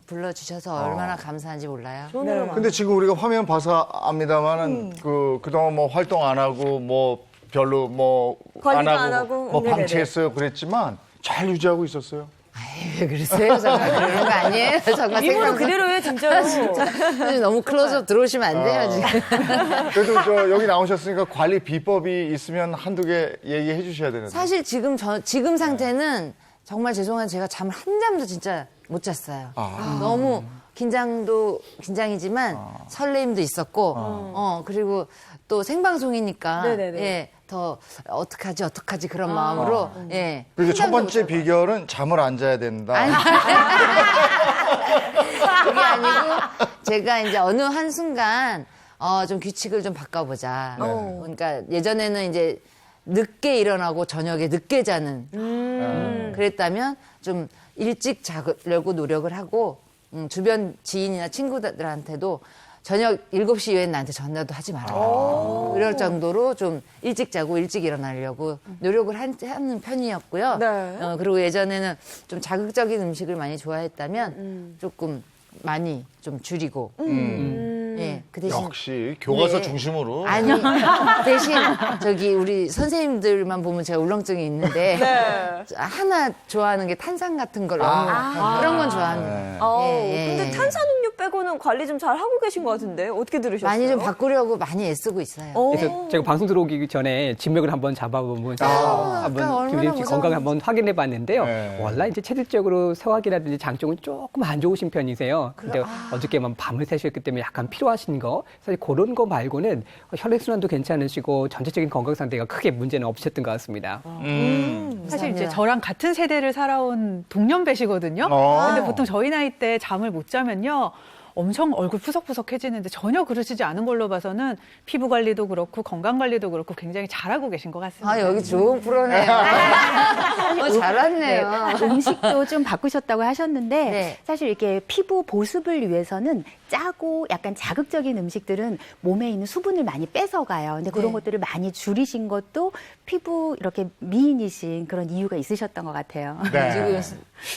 불러주셔서 얼마나 감사한지 몰라요. 근데 지금 우리가 화면 봐서 압니다만은 그동안 뭐 활동 안 하고 뭐 별로 뭐 관리도 안 하고. 뭐 네네네. 방치했어요 그랬지만 잘 유지하고 있었어요. 왜 그러세요? 정말 그런 거 아니에요? 정말 입으로 그대로예요, 진짜로. 너무 클로즈업 들어오시면 안 돼요, 지금. 그래도 저 여기 나오셨으니까 관리 비법이 있으면 한두 개 얘기해 주셔야 되는데. 사실 지금 상태는 정말 죄송한 제가 잠을 한 잠도 진짜 못 잤어요. 너무 긴장이지만 설레임도 있었고, 그리고 또 생방송이니까, 더 어떡하지 그런 마음으로, 그리고 첫 번째 비결은 잠을 안 자야 된다. 그게 아니고 제가 이제 어느 한순간 좀 규칙을 좀 바꿔보자. 그러니까 예전에는 이제 늦게 일어나고 저녁에 늦게 자는 그랬다면 좀 일찍 자려고 노력을 하고 주변 지인이나 친구들한테도 저녁 7시 이후엔 나한테 전화도 하지 말아요. 그럴 정도로 좀 일찍 자고 일찍 일어나려고 노력을 하는 편이었고요. 그리고 예전에는 좀 자극적인 음식을 많이 좋아했다면 조금 많이 좀 줄이고. 그 대신 역시 교과서 중심으로. 아니 대신 저기 우리 선생님들만 보면 제가 울렁증이 있는데 하나 좋아하는 게 탄산 같은 걸 너무 그런 건 좋아합니다. 근데 탄산음료 빼고는 관리 좀 잘 하고 계신 것 같은데 어떻게 들으셨어요? 많이 좀 바꾸려고 많이 애쓰고 있어요. 그래서 제가 방송 들어오기 전에 진맥을 한번 잡아보면서 한번 김혜림 씨 건강 한번 확인해 봤는데요. 원래 이제 체질적으로 소화기라든지 장 쪽은 조금 안 좋으신 편이세요. 근데 어저께만 밤을 새셨기 때문에 약간 필요하신 거 사실 그런 거 말고는 혈액순환도 괜찮으시고 전체적인 건강 상태가 크게 문제는 없으셨던 것 같습니다. 사실 이제 저랑 같은 세대를 살아온 동년배시거든요. 근데 보통 저희 나이 때 잠을 못 자면요. 엄청 얼굴 푸석푸석해지는데 전혀 그러시지 않은 걸로 봐서는 피부 관리도 그렇고 건강 관리도 그렇고 굉장히 잘하고 계신 것 같습니다. 여기 좋은 프로네요. 잘 왔네요. 음식도 좀 바꾸셨다고 하셨는데 사실 이렇게 피부 보습을 위해서는 짜고 약간 자극적인 음식들은 몸에 있는 수분을 많이 뺏어가요. 근데 그런 것들을 많이 줄이신 것도 피부 이렇게 미인이신 그런 이유가 있으셨던 것 같아요.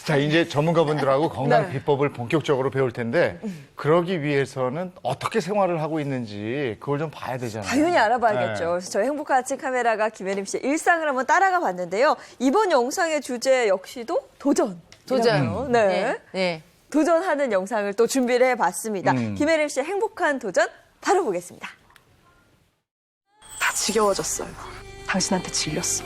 자, 이제 전문가분들하고 건강 비법을 본격적으로 배울 텐데 그러기 위해서는 어떻게 생활을 하고 있는지 그걸 좀 봐야 되잖아요. 당연히 알아봐야겠죠. 그래서 저희 행복한 아침 카메라가 김혜림 씨의 일상을 한번 따라가 봤는데요. 이번 영상의 주제 역시도 도전. 도전하는 영상을 또 준비를 해봤습니다. 김혜림 씨의 행복한 도전 바로 보겠습니다. 다 지겨워졌어요. 당신한테 질렸어.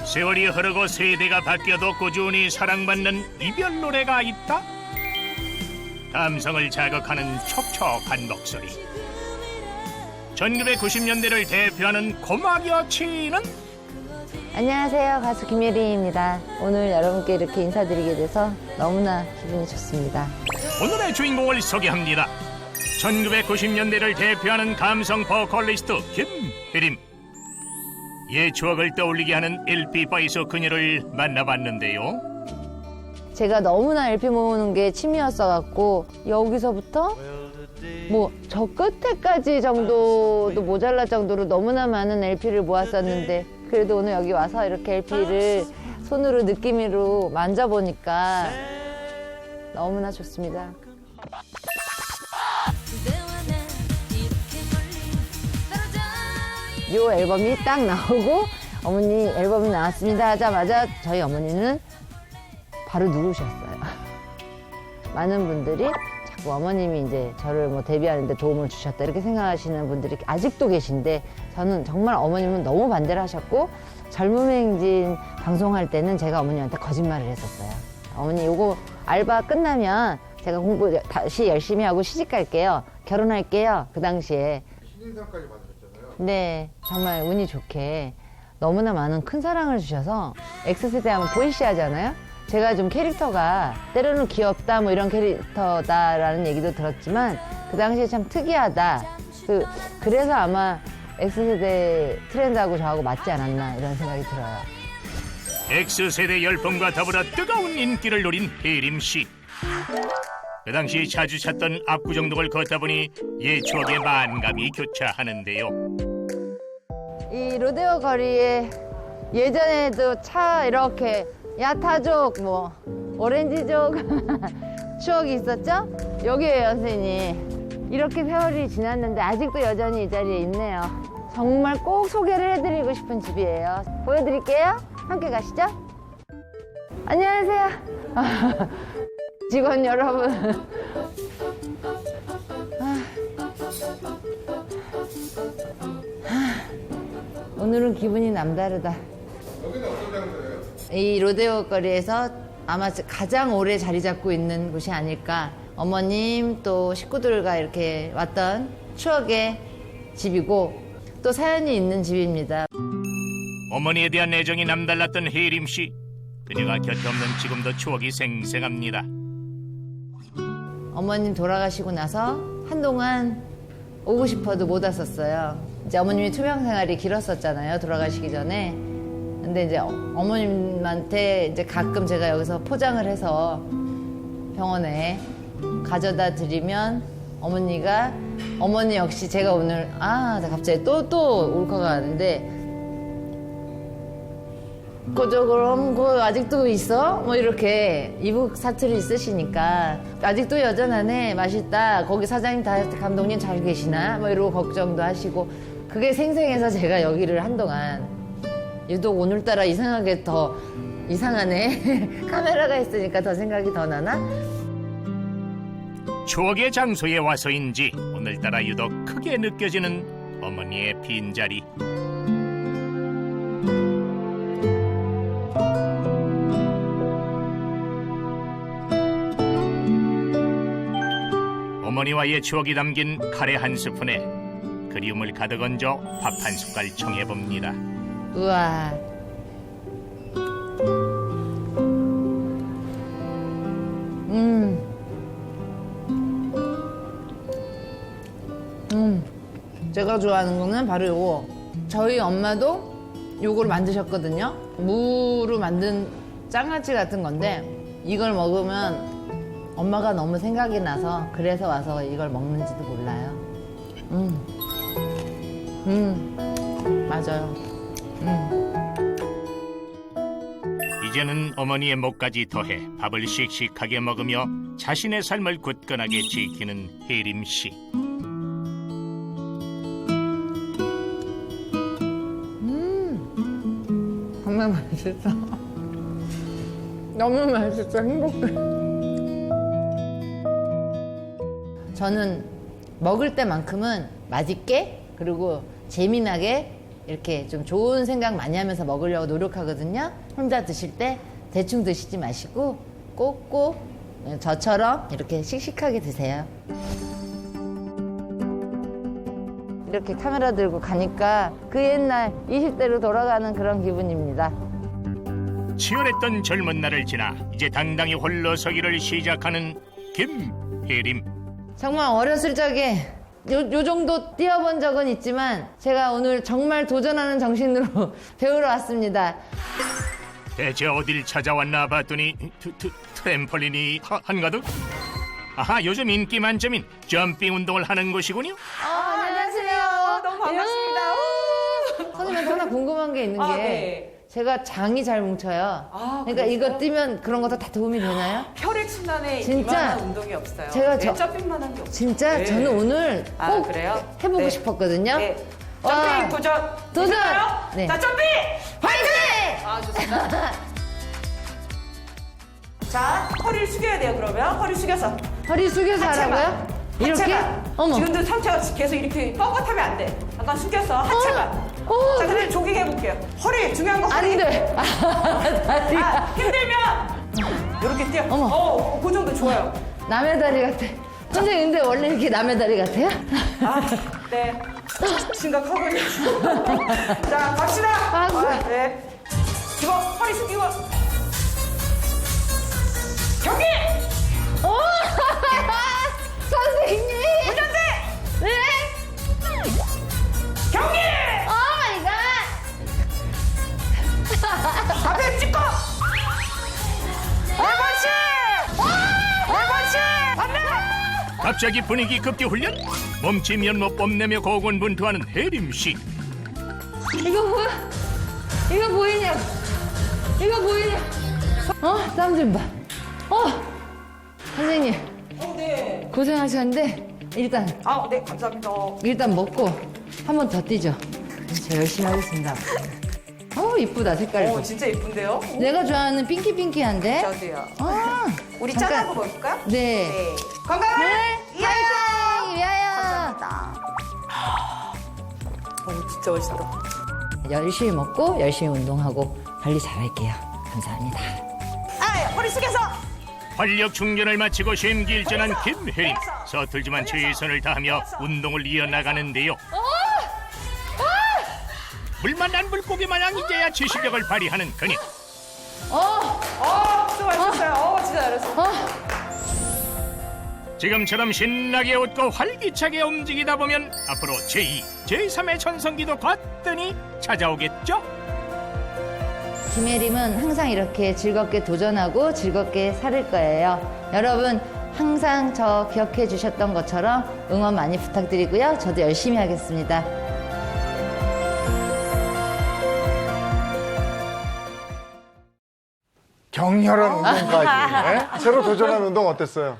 세월이 흐르고 세대가 바뀌어도 꾸준히 사랑받는 이별 노래가 있다. 감성을 자극하는 촉촉한 목소리. 1990년대를 대표하는 고막 여친은 안녕하세요. 가수 김예린입니다. 오늘 여러분께 이렇게 인사드리게 돼서 너무나 기분이 좋습니다. 오늘의 주인공을 소개합니다. 1990년대를 대표하는 감성 보컬리스트 김혜림. 옛 추억을 떠올리게 하는 LP 바이소 그녀를 만나봤는데요. 제가 너무나 LP 모으는 게 취미였어갖고 여기서부터 뭐 저 끝에까지 정도도 모자랄 정도로 너무나 많은 LP를 모았었는데 그래도 오늘 여기 와서 이렇게 LP를 손으로 느낌으로 만져보니까 너무나 좋습니다. 이 앨범이 딱 나오고 어머니 앨범이 나왔습니다 하자마자 저희 어머니는 바로 누르셨어요. 많은 분들이 자꾸 어머님이 이제 저를 뭐 데뷔하는데 도움을 주셨다 이렇게 생각하시는 분들이 아직도 계신데 저는 정말 어머님은 너무 반대를 하셨고 젊음의 행진 방송할 때는 제가 어머님한테 거짓말을 했었어요. 어머니 요거 알바 끝나면 제가 공부 다시 열심히 하고 시집 갈게요. 결혼할게요. 그 당시에. 신인상까지 받으셨잖아요. 네, 정말 운이 좋게 너무나 많은 큰 사랑을 주셔서 X세대 하면 보이시 하잖아요. 제가 좀 캐릭터가 때로는 귀엽다 뭐 이런 캐릭터다라는 얘기도 들었지만 그 당시에 참 특이하다. 그래서 아마 X세대 트렌드하고 저하고 맞지 않았나 이런 생각이 들어요. X세대 열풍과 더불어 뜨거운 인기를 누린 혜림 씨. 그 당시 자주 찾던 압구정동을 걷다 보니 옛 추억의 만감이 교차하는데요. 이 로데오 거리에 예전에도 차 이렇게 야타족 뭐 오렌지족 추억이 있었죠? 여기에요, 선생님. 이렇게 세월이 지났는데 아직도 여전히 이 자리에 있네요. 정말 꼭 소개를 해드리고 싶은 집이에요. 보여드릴게요. 함께 가시죠. 안녕하세요. 직원 여러분. 오늘은 기분이 남다르다. 여기는 어떤 장소예요? 이 로데오 거리에서 아마 가장 오래 자리 잡고 있는 곳이 아닐까. 어머님 또 식구들과 이렇게 왔던 추억의 집이고 또 사연이 있는 집입니다. 어머니에 대한 애정이 남달랐던 혜림 씨. 그녀가 곁에 없는 지금도 추억이 생생합니다. 어머님 돌아가시고 나서 한동안 오고 싶어도 못 왔었어요. 이제 어머님이 투병 생활이 길었었잖아요. 돌아가시기 전에. 근데 이제 어머님한테 이제 가끔 제가 여기서 포장을 해서 병원에 가져다 드리면 어머니 역시 제가 오늘 갑자기 또 울컥하는데 그럼 그거 아직도 있어? 뭐 이렇게 이북 사투리 있으시니까 아직도 여전하네, 맛있다, 거기 사장님 다 감독님 잘 계시나? 뭐 이러고 걱정도 하시고 그게 생생해서 제가 여기를 한동안 유독 오늘따라 이상하게 더 이상하네. 카메라가 있으니까 더 생각이 더 나나? 추억의 장소에 와서인지 오늘따라 유독 크게 느껴지는 어머니의 빈자리. 어머니와의 추억이 담긴 카레 한 스푼에 그리움을 가득 얹어 밥 한 숟갈 청해봅니다. 우와. 제가 좋아하는 거는 바로 요거. 저희 엄마도 요걸 만드셨거든요. 무로 만든 장아찌 같은 건데 이걸 먹으면 엄마가 너무 생각이 나서 그래서 와서 이걸 먹는지도 몰라요. 맞아요. 이제는 어머니의 목까지 더해 밥을 씩씩하게 먹으며 자신의 삶을 굳건하게 지키는 혜림 씨. 정말 맛있어. 너무 맛있어. 행복해. 저는 먹을 때만큼은 맛있게 그리고 재미나게 이렇게 좀 좋은 생각 많이 하면서 먹으려고 노력하거든요. 혼자 드실 때 대충 드시지 마시고 꼭꼭 저처럼 이렇게 씩씩하게 드세요. 이렇게 카메라 들고 가니까 그 옛날 20대로 돌아가는 그런 기분입니다. 치열했던 젊은 날을 지나 이제 당당히 홀로 서기를 시작하는 김혜림. 정말 어렸을 적에 요 정도 뛰어본 적은 있지만 제가 오늘 정말 도전하는 정신으로 배우러 왔습니다. 대체 어딜 찾아왔나 봤더니 트램펄린이 한가득? 아하, 요즘 인기 만점인 점핑 운동을 하는 곳이군요. 안녕하세요. 너무 반갑습니다. 선생님한테 하나 궁금한 게 있는 게 네. 제가 장이 잘 뭉쳐요. 그러니까 이거 뛰면 그런 것도 다 도움이 되나요? 혈액순환에 진짜? 이만한 운동이 없어요. 제가 점핑만 한 게 없어요. 진짜 네. 저는 오늘 꼭 그래요? 해보고 네. 싶었거든요. 네. 와. 점핑 도전! 도전! 네. 자, 점핑! 화이팅! 좋습니다. 자, 허리를 숙여야 돼요, 그러면. 허리 숙여서. 허리 숙여서 하체만. 하라고요? 이렇게? 하체만. 어머. 지금도 상체가 계속 이렇게 뻣뻣하면 안 돼. 잠깐 숙여서 하체만. 자, 그럼 조깅 해볼게요. 허리, 중요한 거 허리. 안 돼. 다리. 힘들면 이렇게 뛰어. 어머. 그 정도 좋아요. 남의 다리 같아. 선생님, 근데 원래 이렇게 남의 다리 같아요? 네. 심각하군요. 자, 갑시다. 네. 이거 허리 숙이고. 경기! 선생님! 운전대! 네? 경기! 오 마이 갓! 앞에 찍고! 네 번씩! 반대! 갑자기 분위기 급기 훈련? 몸치면 못 뽐내며 고군분투하는 혜림씨. 이거 뭐야? 이거 보이냐? 이거 보이냐? 땀 좀 봐. 선생님. 네. 고생하셨는데, 일단. 네, 감사합니다. 일단 먹고, 한 번 더 뛰죠. 저 열심히 하겠습니다. 이쁘다, 색깔도. 진짜 예쁜데요? 내가 좋아하는 핑키핑키한데? 저도요. 우리 잠깐. 짠하고 먹을까요? 네. 건강을 파이팅! 위하여! 진짜 멋있다. 열심히 먹고, 열심히 운동하고, 관리 잘할게요. 감사합니다. 허리 숙여서! 활력 충전을 마치고 쉼길전한 김혜림. 서툴지만 최선을 다하며 운동을 이어나가는데요. 물만난 물고기 마냥 이제야 지시력을 발휘하는 그녀. 수고하셨어요. 진짜 잘했어. 지금처럼 신나게 웃고 활기차게 움직이다 보면 앞으로 제2, 제3의 전성기도 거뜬히 찾아오겠죠? 김혜림은 항상 이렇게 즐겁게 도전하고 즐겁게 살을 거예요. 여러분 항상 저 기억해 주셨던 것처럼 응원 많이 부탁드리고요. 저도 열심히 하겠습니다. 격렬한 운동까지. 네? 새로 도전한 운동 어땠어요?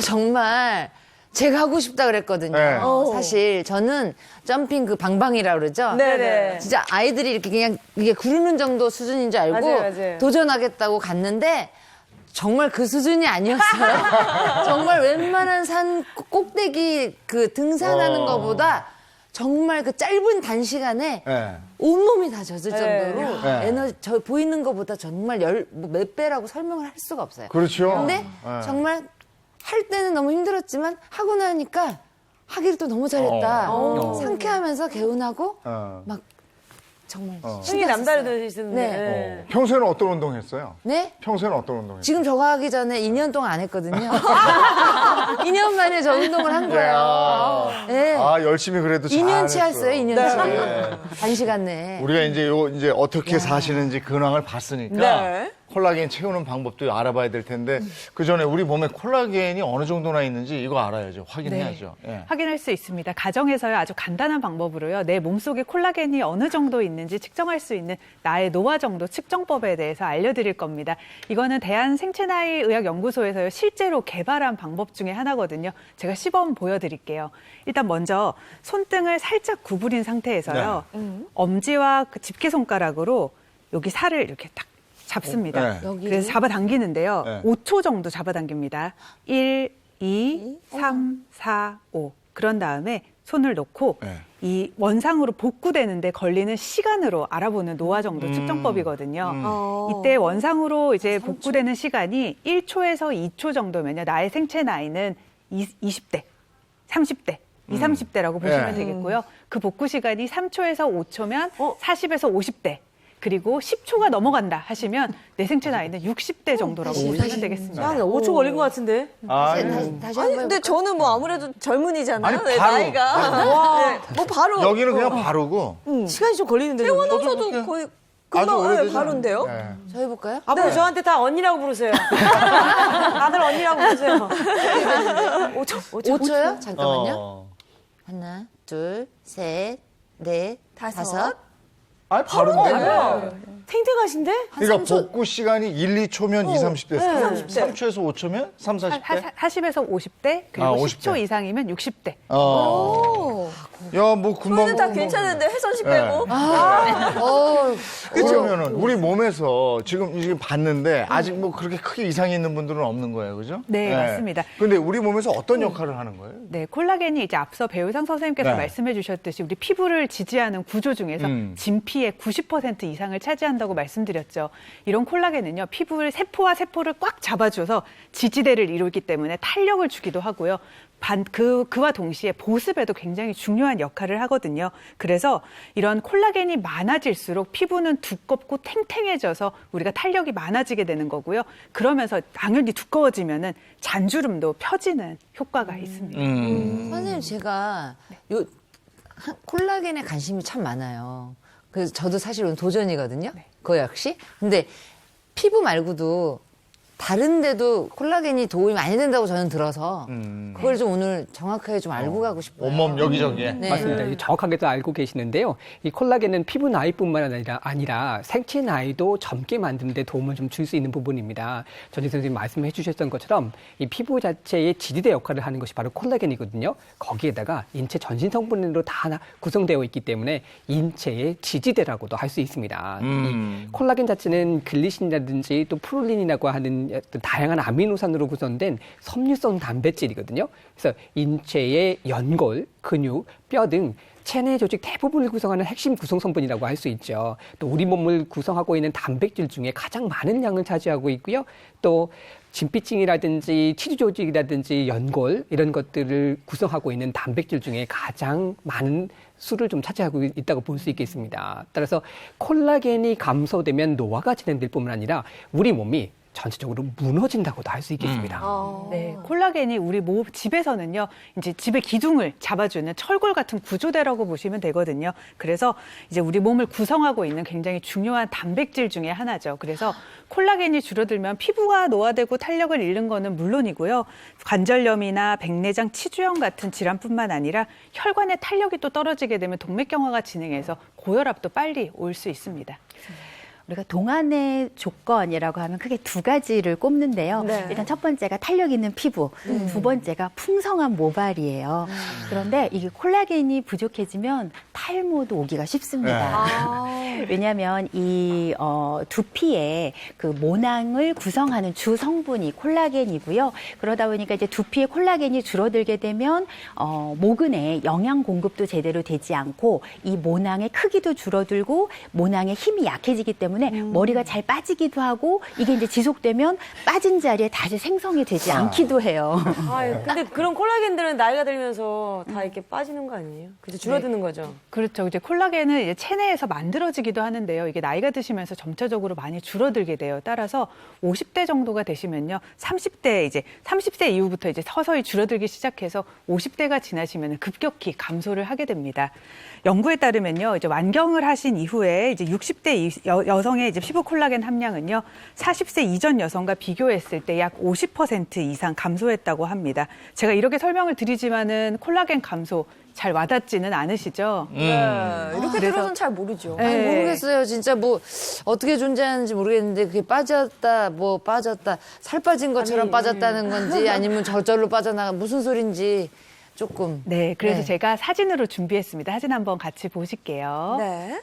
정말 제가 하고 싶다 그랬거든요. 네. 사실 저는 점핑 그 방방이라고 그러죠. 네네. 진짜 아이들이 이렇게 그냥 이게 구르는 정도 수준인 줄 알고 맞아요. 도전하겠다고 갔는데 정말 그 수준이 아니었어요. 정말 웬만한 산 꼭대기 그 등산하는 것보다 정말 그 짧은 단시간에 네. 온몸이 다 젖을 정도로 네. 에너지 저 보이는 것보다 정말 몇 배라고 설명을 할 수가 없어요. 그렇죠. 근데 네. 정말 할 때는 너무 힘들었지만 하고 나니까 하기를 또 너무 잘했다. 상쾌하면서 개운하고 막 정말 흥이 남다르시던데. 네. 평소에는 어떤 운동 했어요? 네? 평소에는 어떤 운동 했어요? 지금 저거 하기 전에 2년 동안 안 했거든요. 2년 만에 저 운동을 한 거예요. 네. 열심히 그래도 2년치 했어요, 2년치. 네. 단시간 내에. 우리가 이제 어떻게 사시는지 근황을 봤으니까 네. 콜라겐 채우는 방법도 알아봐야 될 텐데 그 전에 우리 몸에 콜라겐이 어느 정도나 있는지 이거 알아야죠. 확인해야죠. 예. 확인할 수 있습니다. 가정에서요 아주 간단한 방법으로요 내 몸속에 콜라겐이 어느 정도 있는지 측정할 수 있는 나의 노화 정도 측정법에 대해서 알려드릴 겁니다. 이거는 대한생체나이의학연구소에서요 실제로 개발한 방법 중에 하나거든요. 제가 시범 보여드릴게요. 일단 먼저 손등을 살짝 구부린 상태에서요 엄지와 그 집게손가락으로 여기 살을 이렇게 딱 잡습니다. 네. 그래서 잡아당기는데요. 네. 5초 정도 잡아당깁니다. 1, 2, 3, 4, 5. 그런 다음에 손을 놓고 네. 이 원상으로 복구되는데 걸리는 시간으로 알아보는 노화 정도 측정법이거든요. 이때 원상으로 이제 복구되는 시간이 1초에서 2초 정도면요. 나의 생체 나이는 20대, 30대, 20, 30대라고 보시면 네. 되겠고요. 그 복구 시간이 3초에서 5초면 40에서 50대. 그리고 10초가 넘어간다 하시면 내 생체 나이는 60대 정도라고 보시면 되겠습니다. 야, 5초 걸린 것 같은데. 다시 아니 한번 근데 저는 뭐 아무래도 젊은이잖아요. 아니, 네, 바로. 나이가. 네, 뭐 바로 여기는 그냥 바르고 시간이 좀 걸리는데. 태어나서도 거의 아주 금방 오래되지 바로인데요. 네. 저 해볼까요? 앞으로 저한테 다 언니라고 부르세요. 다들 언니라고 부르세요. 5초요? 잠깐만요. 1, 2, 3, 4, 5. 바른데? 탱탱하신데? 그러니까 복구 시간이 1, 2초면 2, 30대, 3초에서 5초면 3, 40대? 40에서 50대, 그리고 50대. 10초 이상이면 60대. 야, 뭐 금방. 저희는 다 괜찮은데 혜선 씨 네. 빼고. 그러면은 우리 몸에서 지금 봤는데 아직 뭐 그렇게 크게 이상이 있는 분들은 없는 거예요, 그죠? 네, 맞습니다. 근데 우리 몸에서 어떤 역할을 하는 거예요? 네, 콜라겐이 이제 앞서 배우상 선생님께서 네. 말씀해 주셨듯이 우리 피부를 지지하는 구조 중에서 진피의 90% 이상을 차지하는 한다고 말씀드렸죠. 이런 콜라겐은요, 피부를 세포와 세포를 꽉 잡아줘서 지지대를 이루기 때문에 탄력을 주기도 하고요. 그와 동시에 보습에도 굉장히 중요한 역할을 하거든요. 그래서 이런 콜라겐이 많아질수록 피부는 두껍고 탱탱해져서 우리가 탄력이 많아지게 되는 거고요. 그러면서 당연히 두꺼워지면은 잔주름도 펴지는 효과가 있습니다. 선생님, 제가 콜라겐에 관심이 참 많아요. 그래서 저도 사실은 도전이거든요. 그거 역시. 근데 피부 말고도 다른 데도 콜라겐이 도움이 많이 된다고 저는 들어서 그걸 좀 오늘 정확하게 좀 알고 가고 싶어요. 온몸 여기저기에. 네. 맞습니다. 정확하게도 알고 계시는데요. 이 콜라겐은 피부 나이뿐만 아니라 생체 나이도 젊게 만드는 데 도움을 좀 줄 수 있는 부분입니다. 전희 선생님 말씀해 주셨던 것처럼 이 피부 자체의 지지대 역할을 하는 것이 바로 콜라겐이거든요. 거기에다가 인체 전신 성분으로 다 구성되어 있기 때문에 인체의 지지대라고도 할 수 있습니다. 이 콜라겐 자체는 글리신이라든지 또 프롤린이라고 하는 어떤 다양한 아미노산으로 구성된 섬유성 단백질이거든요. 그래서 인체의 연골, 근육, 뼈 등 체내 조직 대부분을 구성하는 핵심 구성 성분이라고 할 수 있죠. 또 우리 몸을 구성하고 있는 단백질 중에 가장 많은 양을 차지하고 있고요. 또 진피층이라든지 치주 조직이라든지 연골 이런 것들을 구성하고 있는 단백질 중에 가장 많은 수를 좀 차지하고 있다고 볼 수 있겠습니다. 따라서 콜라겐이 감소되면 노화가 진행될 뿐만 아니라 우리 몸이 전체적으로 무너진다고도 할 수 있겠습니다. 네, 콜라겐이 우리 집에서는요, 이제 집의 기둥을 잡아주는 철골 같은 구조대라고 보시면 되거든요. 그래서 이제 우리 몸을 구성하고 있는 굉장히 중요한 단백질 중에 하나죠. 그래서 콜라겐이 줄어들면 피부가 노화되고 탄력을 잃는 거는 물론이고요. 관절염이나 백내장 치주염 같은 질환뿐만 아니라 혈관의 탄력이 또 떨어지게 되면 동맥경화가 진행해서 고혈압도 빨리 올 수 있습니다. 우리가 동안의 조건이라고 하면 크게 두 가지를 꼽는데요. 네. 일단 첫 번째가 탄력 있는 피부, 두 번째가 풍성한 모발이에요. 그런데 이게 콜라겐이 부족해지면 탈모도 오기가 쉽습니다. 왜냐하면 이 두피의 그 모낭을 구성하는 주 성분이 콜라겐이고요. 그러다 보니까 이제 두피의 콜라겐이 줄어들게 되면 모근에 영양 공급도 제대로 되지 않고 이 모낭의 크기도 줄어들고 모낭의 힘이 약해지기 때문에 머리가 잘 빠지기도 하고 이게 이제 지속되면 빠진 자리에 다시 생성이 되지 않기도 해요. 근데 그런 콜라겐들은 나이가 들면서 다 이렇게 빠지는 거 아니에요? 그죠? 줄어드는 거죠? 그렇죠. 이제 콜라겐은 이제 체내에서 만들어지기도 하는데요. 이게 나이가 드시면서 점차적으로 많이 줄어들게 돼요. 따라서 50대 정도가 되시면요. 30세 이후부터 이제 서서히 줄어들기 시작해서 50대가 지나시면 급격히 감소를 하게 됩니다. 연구에 따르면요. 이제 완경을 하신 이후에 이제 60대 여성의 이제 피부 콜라겐 함량은요. 40세 이전 여성과 비교했을 때 약 50% 이상 감소했다고 합니다. 제가 이렇게 설명을 드리지만은 콜라겐 감소 잘 와닿지는 않으시죠? 이렇게 들어서는 잘 모르죠. 아니, 모르겠어요. 진짜 뭐 어떻게 존재하는지 모르겠는데 그게 빠졌다, 뭐 빠졌다, 살 빠진 것처럼 빠졌다는 건지 아니면 저절로 빠져나가 무슨 소린지 조금. 네, 그래서 제가 사진으로 준비했습니다. 사진 한번 같이 보실게요. 네.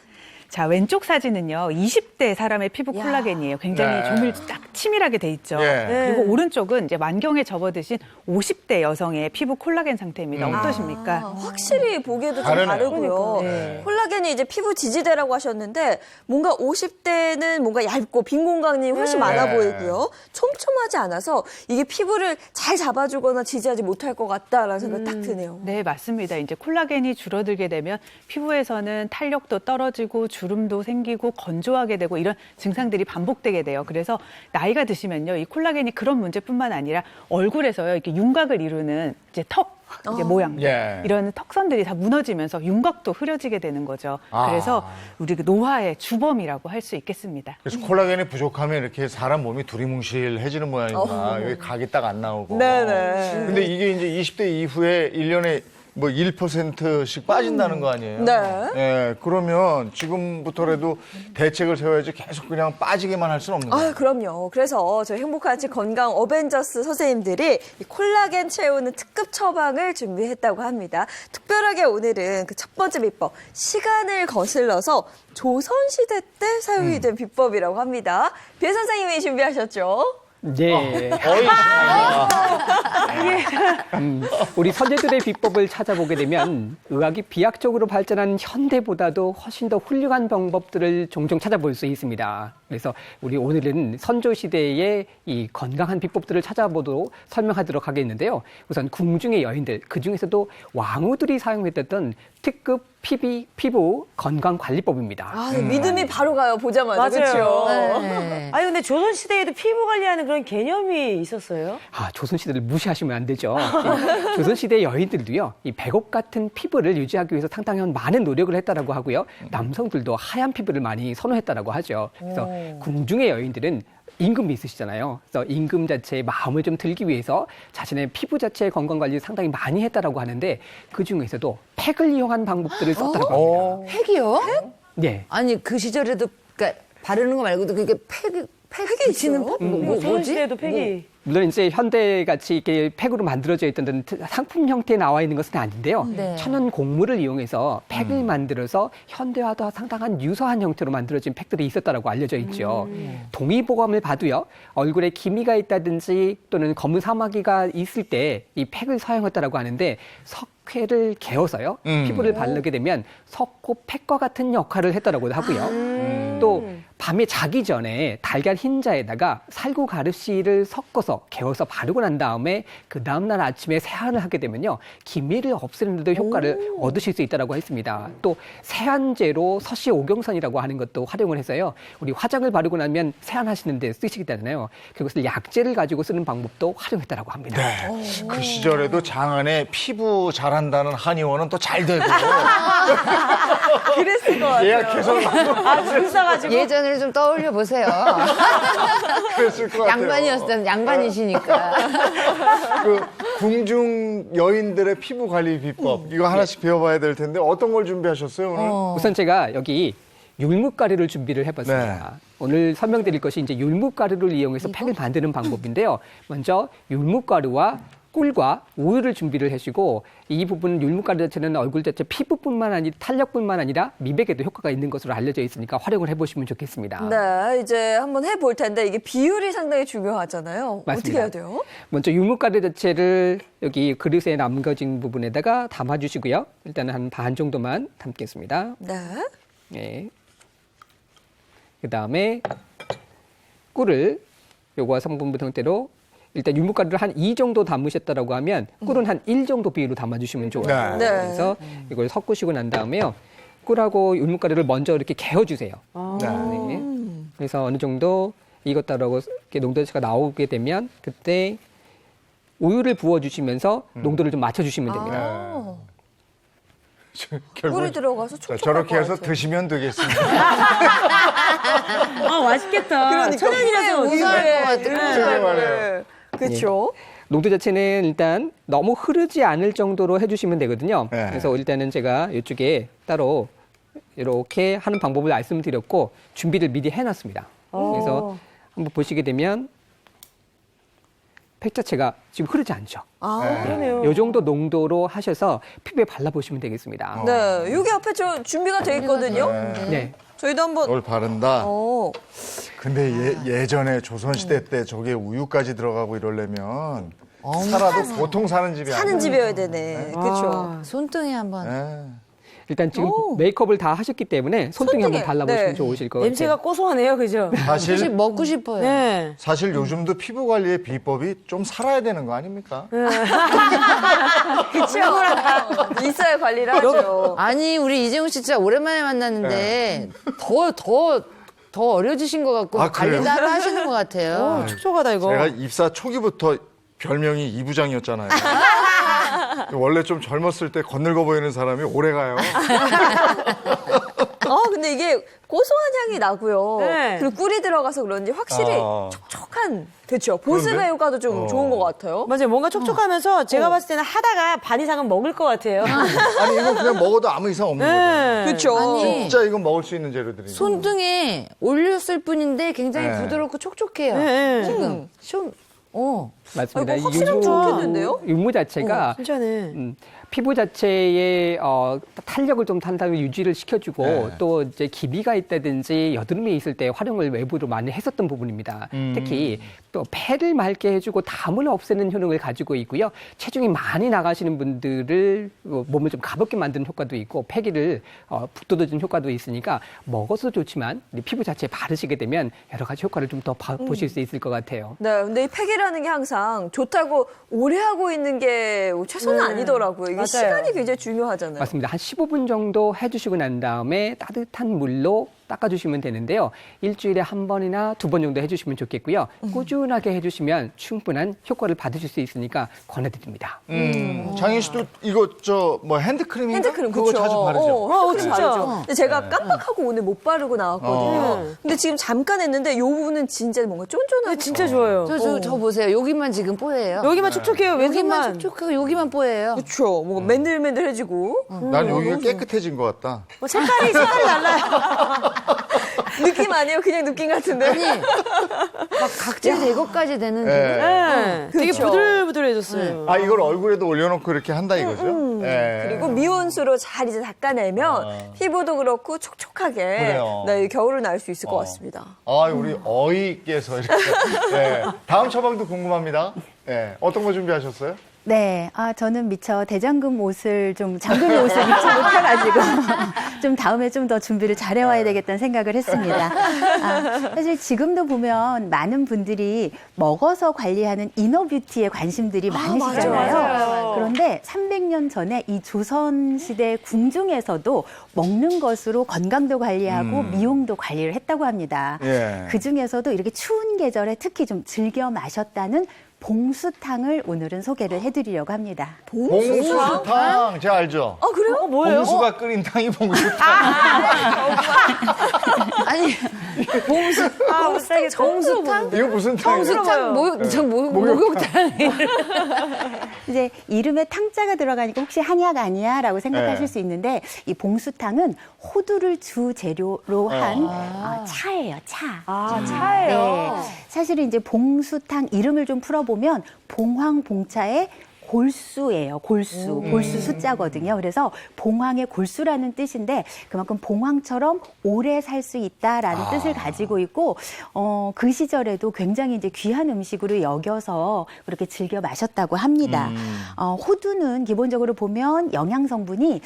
자, 왼쪽 사진은요, 20대 사람의 피부 콜라겐이에요. 굉장히 조밀 딱 치밀하게 돼 있죠. 그리고 오른쪽은 이제 만경에 접어드신 50대 여성의 피부 콜라겐 상태입니다. 어떠십니까? 확실히 보기에도 좀 다르고요. 콜라겐이 이제 피부 지지대라고 하셨는데 뭔가 50대는 뭔가 얇고 빈 공간이 훨씬 많아 보이고요. 촘촘하지 않아서 이게 피부를 잘 잡아주거나 지지하지 못할 것 같다라는 생각이 딱 드네요. 네, 맞습니다. 이제 콜라겐이 줄어들게 되면 피부에서는 탄력도 떨어지고 주름도 생기고 건조하게 되고 이런 증상들이 반복되게 돼요. 그래서 나이가 드시면요, 이 콜라겐이 그런 문제뿐만 아니라 얼굴에서요, 이렇게 윤곽을 이루는 이제 이제 모양, 이런 턱선들이 다 무너지면서 윤곽도 흐려지게 되는 거죠. 그래서 우리 노화의 주범이라고 할 수 있겠습니다. 그래서 콜라겐이 부족하면 이렇게 사람 몸이 두리뭉실해지는 모양이구나. 여기 각이 딱 안 나오고. 네네. 근데 이게 이제 20대 이후에 1년에 뭐 1%씩 빠진다는 거 아니에요? 네. 그러면 지금부터라도 대책을 세워야지 계속 그냥 빠지게만 할 수는 없는 거예요. 그럼요. 그래서 저희 행복한 집 건강 어벤져스 선생님들이 이 콜라겐 채우는 특급 처방을 준비했다고 합니다. 특별하게 오늘은 그 첫 번째 비법, 시간을 거슬러서 조선시대 때 사용이 된 비법이라고 합니다. 배 선생님이 준비하셨죠? 네. 우리 선조들의 비법을 찾아보게 되면 의학이 비약적으로 발전한 현대보다도 훨씬 더 훌륭한 방법들을 종종 찾아볼 수 있습니다. 그래서 우리 오늘은 선조 시대의 이 건강한 비법들을 찾아보도록 설명하도록 하겠는데요. 우선 궁중의 여인들, 그 중에서도 왕후들이 사용했던 특급 피부 건강관리법입니다. 믿음이 바로 가요, 보자마자. 그렇죠. 네. 아니 근데 조선 시대에도 피부 관리하는 그런 개념이 있었어요? 조선 시대를 무시하시면 안 되죠. 조선 시대 여인들도요, 이 백옥 같은 피부를 유지하기 위해서 상당히 많은 노력을 했다라고 하고요. 남성들도 하얀 피부를 많이 선호했다라고 하죠. 그래서 궁중의 여인들은 임금이 있으시잖아요. 그래서 임금 자체의 마음을 좀 들기 위해서 자신의 피부 자체의 건강 관리를 상당히 많이 했다라고 하는데 그 중에서도 팩을 이용한 방법들을 썼다라고 합니다. 팩이요? 네. 아니 그 시절에도 그러니까 바르는 거 말고도 그게 팩이 있는 법? 조선 시대에도 팩이. 물론 이제 현대같이 이렇게 팩으로 만들어져 있던 상품 형태에 나와 있는 것은 아닌데요. 네. 천연 곡물을 이용해서 팩을 만들어서 현대와도 상당한 유사한 형태로 만들어진 팩들이 있었다라고 알려져 있죠. 동의보감을 봐도요. 얼굴에 기미가 있다든지 또는 검은 사마귀가 있을 때 이 팩을 사용했다라고 하는데 석회를 개어서요. 피부를 바르게 되면 석고팩과 같은 역할을 했다라고도 하고요. 또 밤에 자기 전에 달걀 흰자에다가 살구 가르씨를 섞어서 개어서 바르고 난 다음에 그 다음날 아침에 세안을 하게 되면요. 기미를 없애는 데도 효과를 얻으실 수 있다고 했습니다. 또 세안제로 서시오경선이라고 하는 것도 활용을 해서요. 우리 화장을 바르고 나면 세안하시는 데 쓰시잖아요. 그것을 약재를 가지고 쓰는 방법도 활용했다고 합니다. 네. 그 시절에도 장안에 피부 잘한다는 한의원은 또 잘 되고. 그랬을 것 같아요. 예약해서 비싸가지고. 예전을 좀 떠올려 보세요. 그랬을 것 같아요. 양반이었던 양반이시니까. 그 궁중 여인들의 피부 관리 비법 이거 하나씩 배워봐야 될 텐데 어떤 걸 준비하셨어요 오늘? 우선 제가 여기 율무가루를 준비를 해봤습니다. 오늘 설명드릴 것이 이제 율무가루를 이용해서 팩을 만드는 방법인데요. 먼저 율무가루와 꿀과 우유를 준비를 해주고 이 부분 율무가루 자체는 얼굴 자체 피부뿐만 아니라 탄력뿐만 아니라 미백에도 효과가 있는 것으로 알려져 있으니까 활용을 해보시면 좋겠습니다. 네, 이제 한번 해볼 텐데 이게 비율이 상당히 중요하잖아요. 맞습니다. 어떻게 해야 돼요? 먼저 율무가루 자체를 여기 그릇에 남겨진 부분에다가 담아주시고요. 일단은 한 반 정도만 담겠습니다. 네. 네. 그 다음에 꿀을 요거와 성분부 형태로 일단 율무가루를 한 2 정도 담으셨다라고 하면 꿀은 한 1 정도 비율로 담아주시면 좋아요. 네. 그래서 이걸 섞으시고 난 다음에요. 꿀하고 율무가루를 먼저 이렇게 개어주세요. 네. 그래서 어느 정도 익었다라고 이렇게 농도 자체가 나오게 되면 그때 우유를 부어주시면서 농도를 좀 맞춰주시면 됩니다. 꿀이 들어가서 촉촉할 저렇게 것 해서 같아요. 드시면 되겠습니다. 맛있겠다. 그러니까 천연이라서 우유에 것 같아요. 그렇죠. 농도 자체는 일단 너무 흐르지 않을 정도로 해주시면 되거든요. 네. 그래서 일단은 제가 이쪽에 따로 이렇게 하는 방법을 말씀드렸고 준비를 미리 해놨습니다. 그래서 한번 보시게 되면 팩 자체가 지금 흐르지 않죠. 그러네요. 이 정도 농도로 하셔서 피부에 발라보시면 되겠습니다. 네, 여기 앞에 저 준비가 돼 있거든요. 네. 저희도 한번. 뭘 바른다. 근데 예전에 조선시대 때 저게 우유까지 들어가고 이러려면 살아도 보통 사는 집이 사는 아니에요. 집이어야 되네. 그렇죠. 손등에 한번. 네. 일단 지금 메이크업을 다 하셨기 때문에 손등에 한번 발라보시면 네. 좋으실 것 같아요. 냄새가 고소하네요, 그죠? 사실 먹고 싶어요. 네. 사실 요즘도 피부 관리의 비법이 좀 살아야 되는 거 아닙니까? 그렇죠. 있어야 관리를 하죠. 아니 우리 이재용 씨 진짜 오랜만에 만났는데 더 어려지신 것 같고 그래요? 관리도 하시는 것 같아요. 촉촉하다 이거. 제가 입사 초기부터 별명이 이부장이었잖아요. 원래 좀 젊었을 때 건늙어 보이는 사람이 오래 가요. 근데 이게 고소한 향이 나고요. 네. 그리고 꿀이 들어가서 그런지 확실히 촉촉한, 그렇죠. 보습의 그런데? 효과도 좀 좋은 것 같아요. 맞아요. 뭔가 촉촉하면서 제가 봤을 때는 하다가 반 이상은 먹을 것 같아요. 아니 이건 그냥 먹어도 아무 이상 없는 거죠. 그렇죠. 아니 진짜 이건 먹을 수 있는 재료들이. 손등에 올렸을 뿐인데 굉장히 네. 부드럽고 촉촉해요. 네. 지금 맞습니다. 이거 확실히 좋겠는데요? 윤무 자체가 진짜네. 피부 자체의 탄력을 좀 단단히 유지를 시켜주고 네. 또 이제 기비가 있다든지 여드름이 있을 때 활용을 외부로 많이 했었던 부분입니다. 특히 또 폐를 맑게 해주고 담을 없애는 효능을 가지고 있고요. 체중이 많이 나가시는 분들을 몸을 좀 가볍게 만드는 효과도 있고 폐기를 북돋아주는 효과도 있으니까 먹어서 좋지만 피부 자체에 바르시게 되면 여러 가지 효과를 좀 더 보실 수 있을 것 같아요. 네, 근데 이 팩이라는 게 항상 좋다고 오래 하고 있는 게 최선은 아니더라고요. 이게 맞아요. 시간이 굉장히 중요하잖아요. 맞습니다. 한 15분 정도 해주시고 난 다음에 따뜻한 물로 닦아주시면 되는데요. 일주일에 한 번이나 2번 정도 해주시면 좋겠고요. 꾸준하게 해주시면 충분한 효과를 받으실 수 있으니까 권해드립니다. 장인 씨도 이거 뭐 핸드크림인가? 핸드크림 그거 그쵸? 자주 바르죠? 핸드크림 바르죠. 근데 제가 깜빡하고 오늘 못 바르고 나왔거든요. 근데 지금 잠깐 했는데 이 부분은 진짜 뭔가 쫀쫀하고 진짜 좋아요. 저 보세요. 여기만 지금 뽀예요. 여기만 촉촉해요. 여기만 왼손만. 촉촉하고 여기만 뽀예요. 그렇죠. 뭔가 맨들맨들해지고. 난 여기가 깨끗해진 것 같다. 색깔이 달라요. 느낌 아니에요? 그냥 느낌 같은데. 아니, 막 각질 제거까지 되는. 네. 되게 그쵸. 부들부들해졌어요. 아, 이걸 얼굴에도 올려놓고 이렇게 한다 이거죠? 예. 그리고 미온수로 잘 이제 닦아내면 피부도 그렇고 촉촉하게 그래요. 네, 겨울을 날 수 있을 것 같습니다. 아, 우리 어이께서 이렇게. 예. 다음 처방도 궁금합니다. 예. 어떤 거 준비하셨어요? 네, 저는 미처 대장금 옷을 장금 옷을 입지 못해가지고 좀 다음에 좀 더 준비를 잘해와야 되겠다는 생각을 했습니다. 사실 지금도 보면 많은 분들이 먹어서 관리하는 이너 뷰티에 관심들이 많으시잖아요. 맞아요. 그런데 300년 전에 이 조선시대 궁중에서도 먹는 것으로 건강도 관리하고 미용도 관리를 했다고 합니다. 예. 그 중에서도 이렇게 추운 계절에 특히 좀 즐겨 마셨다는 봉수탕을 오늘은 소개를 해드리려고 합니다. 봉수탕, 제가 알죠? 그래요? 뭐예요? 봉수가 끓인 탕이 봉수탕. 아니, 봉수탕? 이거 무슨 탕이에요? 봉수탕? 목욕탕. 이제 이름에 탕자가 들어가니까 혹시 한약 아니야라고 생각하실 네. 수 있는데 이 봉수탕은 호두를 주 재료로 한 차예요, 차. 차예요. 네. 사실은 이제 봉수탕 이름을 좀 풀어보면 봉황봉차의 골수예요. 골수 숫자거든요. 그래서 봉황의 골수라는 뜻인데 그만큼 봉황처럼 오래 살 수 있다라는 뜻을 가지고 있고 그 시절에도 굉장히 이제 귀한 음식으로 여겨서 그렇게 즐겨 마셨다고 합니다. 호두는 기본적으로 보면 영양 성분이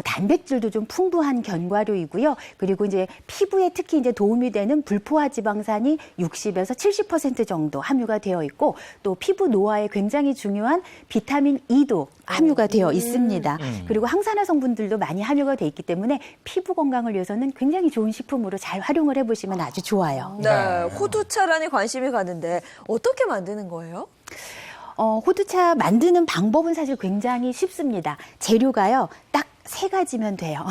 단백질도 좀 풍부한 견과류이고요. 그리고 이제 피부에 특히 이제 도움이 되는 불포화 지방산이 60에서 70% 정도 함유가 되어 있고 또 피부 노화에 굉장히 중요한 비타민 E도 함유가 되어 있습니다. 그리고 항산화 성분들도 많이 함유가 되어 있기 때문에 피부 건강을 위해서는 굉장히 좋은 식품으로 잘 활용을 해보시면 아주 좋아요. 네, 호두차라니 관심이 가는데 어떻게 만드는 거예요? 호두차 만드는 방법은 사실 굉장히 쉽습니다. 재료가요, 딱 3가지면 돼요.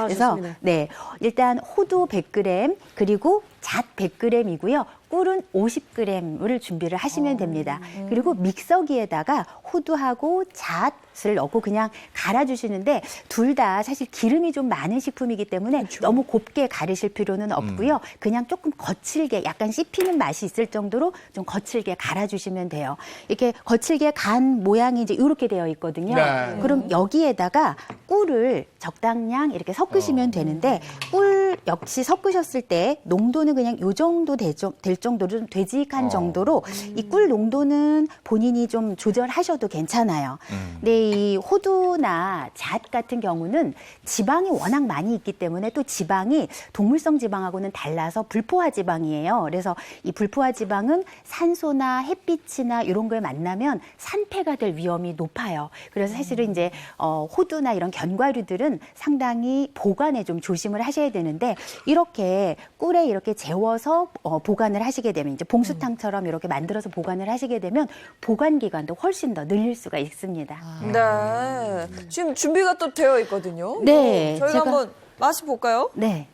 그래서 좋습니다. 네, 일단 호두 100g 그리고 잣 100g이고요. 꿀은 50g을 준비를 하시면 됩니다. 그리고 믹서기에다가 호두하고 잣을 넣고 그냥 갈아주시는데 둘 다 사실 기름이 좀 많은 식품이기 때문에 너무 곱게 가르실 필요는 없고요. 그냥 조금 거칠게 약간 씹히는 맛이 있을 정도로 좀 거칠게 갈아주시면 돼요. 이렇게 거칠게 간 모양이 이제 이렇게 되어 있거든요. 네. 그럼 여기에다가 꿀을 적당량 이렇게 섞으시면 되는데 꿀 역시 섞으셨을 때 농도는 그냥 요 정도 될 정도로 좀 되직한 정도로 이 꿀 농도는 본인이 좀 조절하셔도 괜찮아요. 근데 이 호두나 잣 같은 경우는 지방이 워낙 많이 있기 때문에 또 지방이 동물성 지방하고는 달라서 불포화 지방이에요. 그래서 이 불포화 지방은 산소나 햇빛이나 이런 거에 만나면 산패가 될 위험이 높아요. 그래서 사실은 이제 호두나 이런 견과류들은 상당히 보관에 좀 조심을 하셔야 되는데 이렇게 꿀에 이렇게 재워서 보관을 하시게 되면 이제 봉수탕처럼 이렇게 만들어서 보관을 하시게 되면 보관 기간도 훨씬 더 늘릴 수가 있습니다. 네. 지금 준비가 또 되어 있거든요. 네, 저희가 제가- 한번 맛볼까요? 네.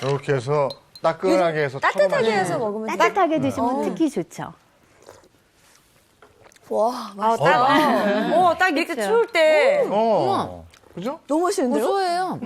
이렇게 해서 따끈하게 해서 따뜻하게 해서 먹으면 따뜻하게 드시면 특히 좋죠. 와, 딱 이렇게 추울 때. 그죠? 너무 맛있는데요? 고소해요.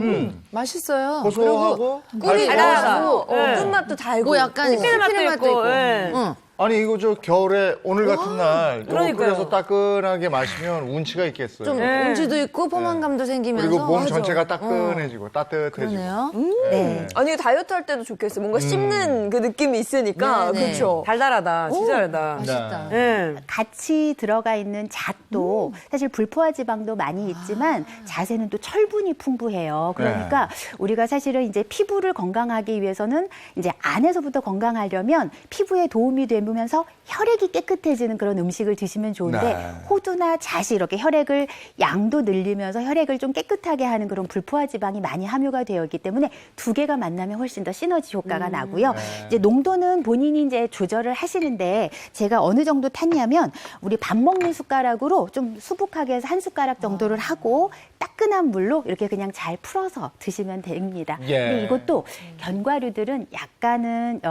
맛있어요. 고소하고 꿀이 달달하고 달고 끝맛도 달고 뭐 약간 씹히는 맛도 씹히는 있고, 예. 응. 아니 이거 저 겨울에 오늘 같은 날 이거 그러니까요. 끓여서 따끈하게 마시면 운치가 있겠어요. 좀 운치도 있고 포만감도 생기면서 그리고 몸 맞아. 전체가 따끈해지고 따뜻해지고. 그러네요. 네. 아니 다이어트 할 때도 좋겠어요. 뭔가 씹는 그 느낌이 있으니까 네, 네. 그렇죠. 달달하다. 진짜 달다. 맛있다. 네. 같이 들어가 있는 잣도 사실 불포화 지방도 많이 있지만 잣에는 또 철분이 풍부해요. 그러니까 우리가 사실은 이제 피부를 건강하기 위해서는 이제 안에서부터 건강하려면 피부에 도움이 되면서 혈액이 깨끗해지는 그런 음식을 드시면 좋은데 네. 호두나 잣이 이렇게 혈액을 양도 늘리면서 혈액을 좀 깨끗하게 하는 그런 불포화 지방이 많이 함유가 되어 있기 때문에 두 개가 만나면 훨씬 더 시너지 효과가 나고요. 이제 농도는 본인이 이제 조절을 하시는데 제가 어느 정도 탔냐면 우리 밥 먹는 숟가락으로 좀 수북하게 해서 한 숟가락 정도를 하고 따끈한 물로 이렇게 그냥 잘 풀어서 드시면 됩니다. 근데 이것도 견과류들은 약간은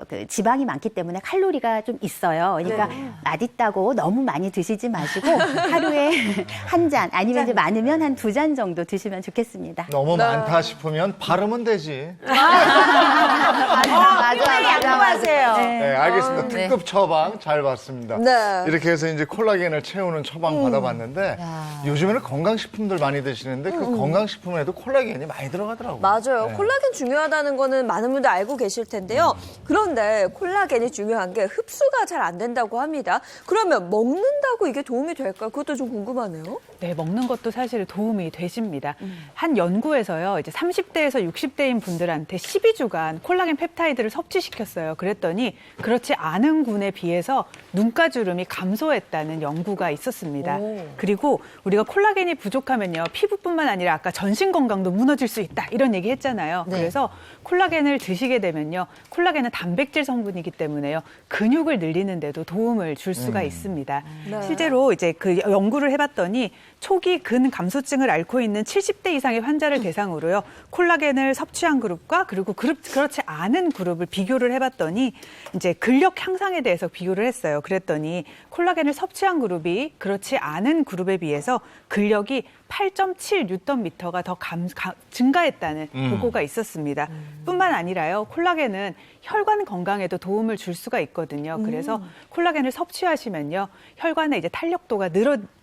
그 지방이 많기 때문에 칼로리가 좀 있어요. 그러니까 맛있다고 너무 많이 드시지 마시고 하루에 한 잔 아니면 이제 많으면 한 2잔 정도 드시면 좋겠습니다. 너무 많다 싶으면 바르면 되지. 양보하세요. 네, 알겠습니다. 특급 처방 잘 봤습니다. 네. 이렇게 해서 이제 콜라겐을 채우는 처방 받아봤는데 요즘에는 건강식품들 많이 드시는데 그 건강식품에도 콜라겐이 많이 들어가더라고요. 맞아요. 네. 콜라겐 중요하다는 거는 많은 분들 알고 계실 텐데요. 그런데 콜라겐이 중요한 게 흡수가 잘 안 된다고 합니다. 그러면 먹는다고 이게 도움이 될까요? 그것도 좀 궁금하네요. 네, 먹는 것도 사실 도움이 되십니다. 한 연구에서요, 이제 30대에서 60대인 분들한테 12주간 콜라겐 펩타이드를 섭취시켰어요. 그랬더니 그렇지 않은 군에 비해서 눈가주름이 감소했다는 연구가 있었습니다. 그리고 우리가 콜라겐이 부족하면요, 피부뿐만 아니라 아까 전신 건강도 무너질 수 있다 이런 얘기 했잖아요. 그래서 콜라겐을 드시게 되면요, 콜라겐은 단백질 성분이기 때문에요, 근육을 늘리는데도 도움을 줄 수가 있습니다. 실제로 이제 그 연구를 해봤더니 초기 근 감소증을 앓고 있는 70대 이상의 환자를 대상으로요, 콜라겐을 섭취한 그룹과 그리고 그렇지 않은 그룹을 비교를 해봤더니 이제 근력 향상에 대해서 비교를 했어요. 그랬더니 콜라겐을 섭취한 그룹이 그렇지 않은 그룹에 비해서 근력이 8.7Nm가 더 증가했다는 보고가 있었습니다. 뿐만 아니라요, 콜라겐은 혈관 건강에도 도움을 줄 수가 있거든요. 그래서 콜라겐을 섭취하시면요, 혈관의 이제 탄력도가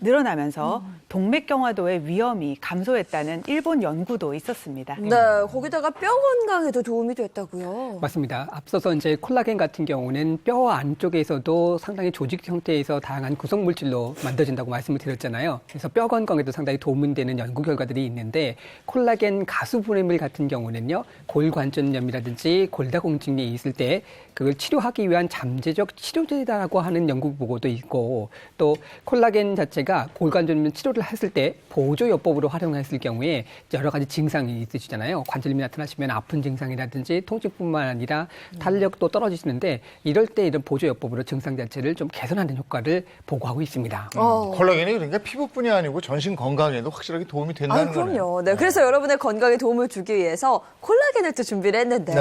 늘어나면서 동맥경화도의 위험이 감소했다는 일본 연구도 있었습니다. 네, 거기다가 뼈 건강에도 도움이 됐다고요. 맞습니다. 앞서서 이제 콜라겐 같은 경우는 뼈 안쪽에서도 상당히 조직 형태에서 다양한 구성 물질로 만들어진다고 말씀을 드렸잖아요. 그래서 뼈 건강에도 상당히 도움이 되는 연구 결과들이 있는데, 콜라겐 가수분해물 같은 경우는요, 골관절염이라든지 골다공증이 있을 때 그걸 치료하기 위한 잠재적 치료제라고 하는 연구 보고도 있고, 또 콜라겐 자체가 골관절염 치료를 했을 때 보조요법으로 활용했을 경우에 여러 가지 증상이 있으시잖아요. 관절염이 나타나시면 아픈 증상이라든지 통증뿐만 아니라 탄력도 떨어지시는데, 이럴 때 이런 보조요법으로 증상 자체를 좀 개선하는 효과를 보고하고 있습니다. 콜라겐이 그러니까 피부뿐이 아니고 전신 건강에도 확실하게 도움이 된다는 거네요. 그럼요. 네, 그래서 여러분의 건강에 도움을 주기 위해서 콜라겐을 또 준비를 했는데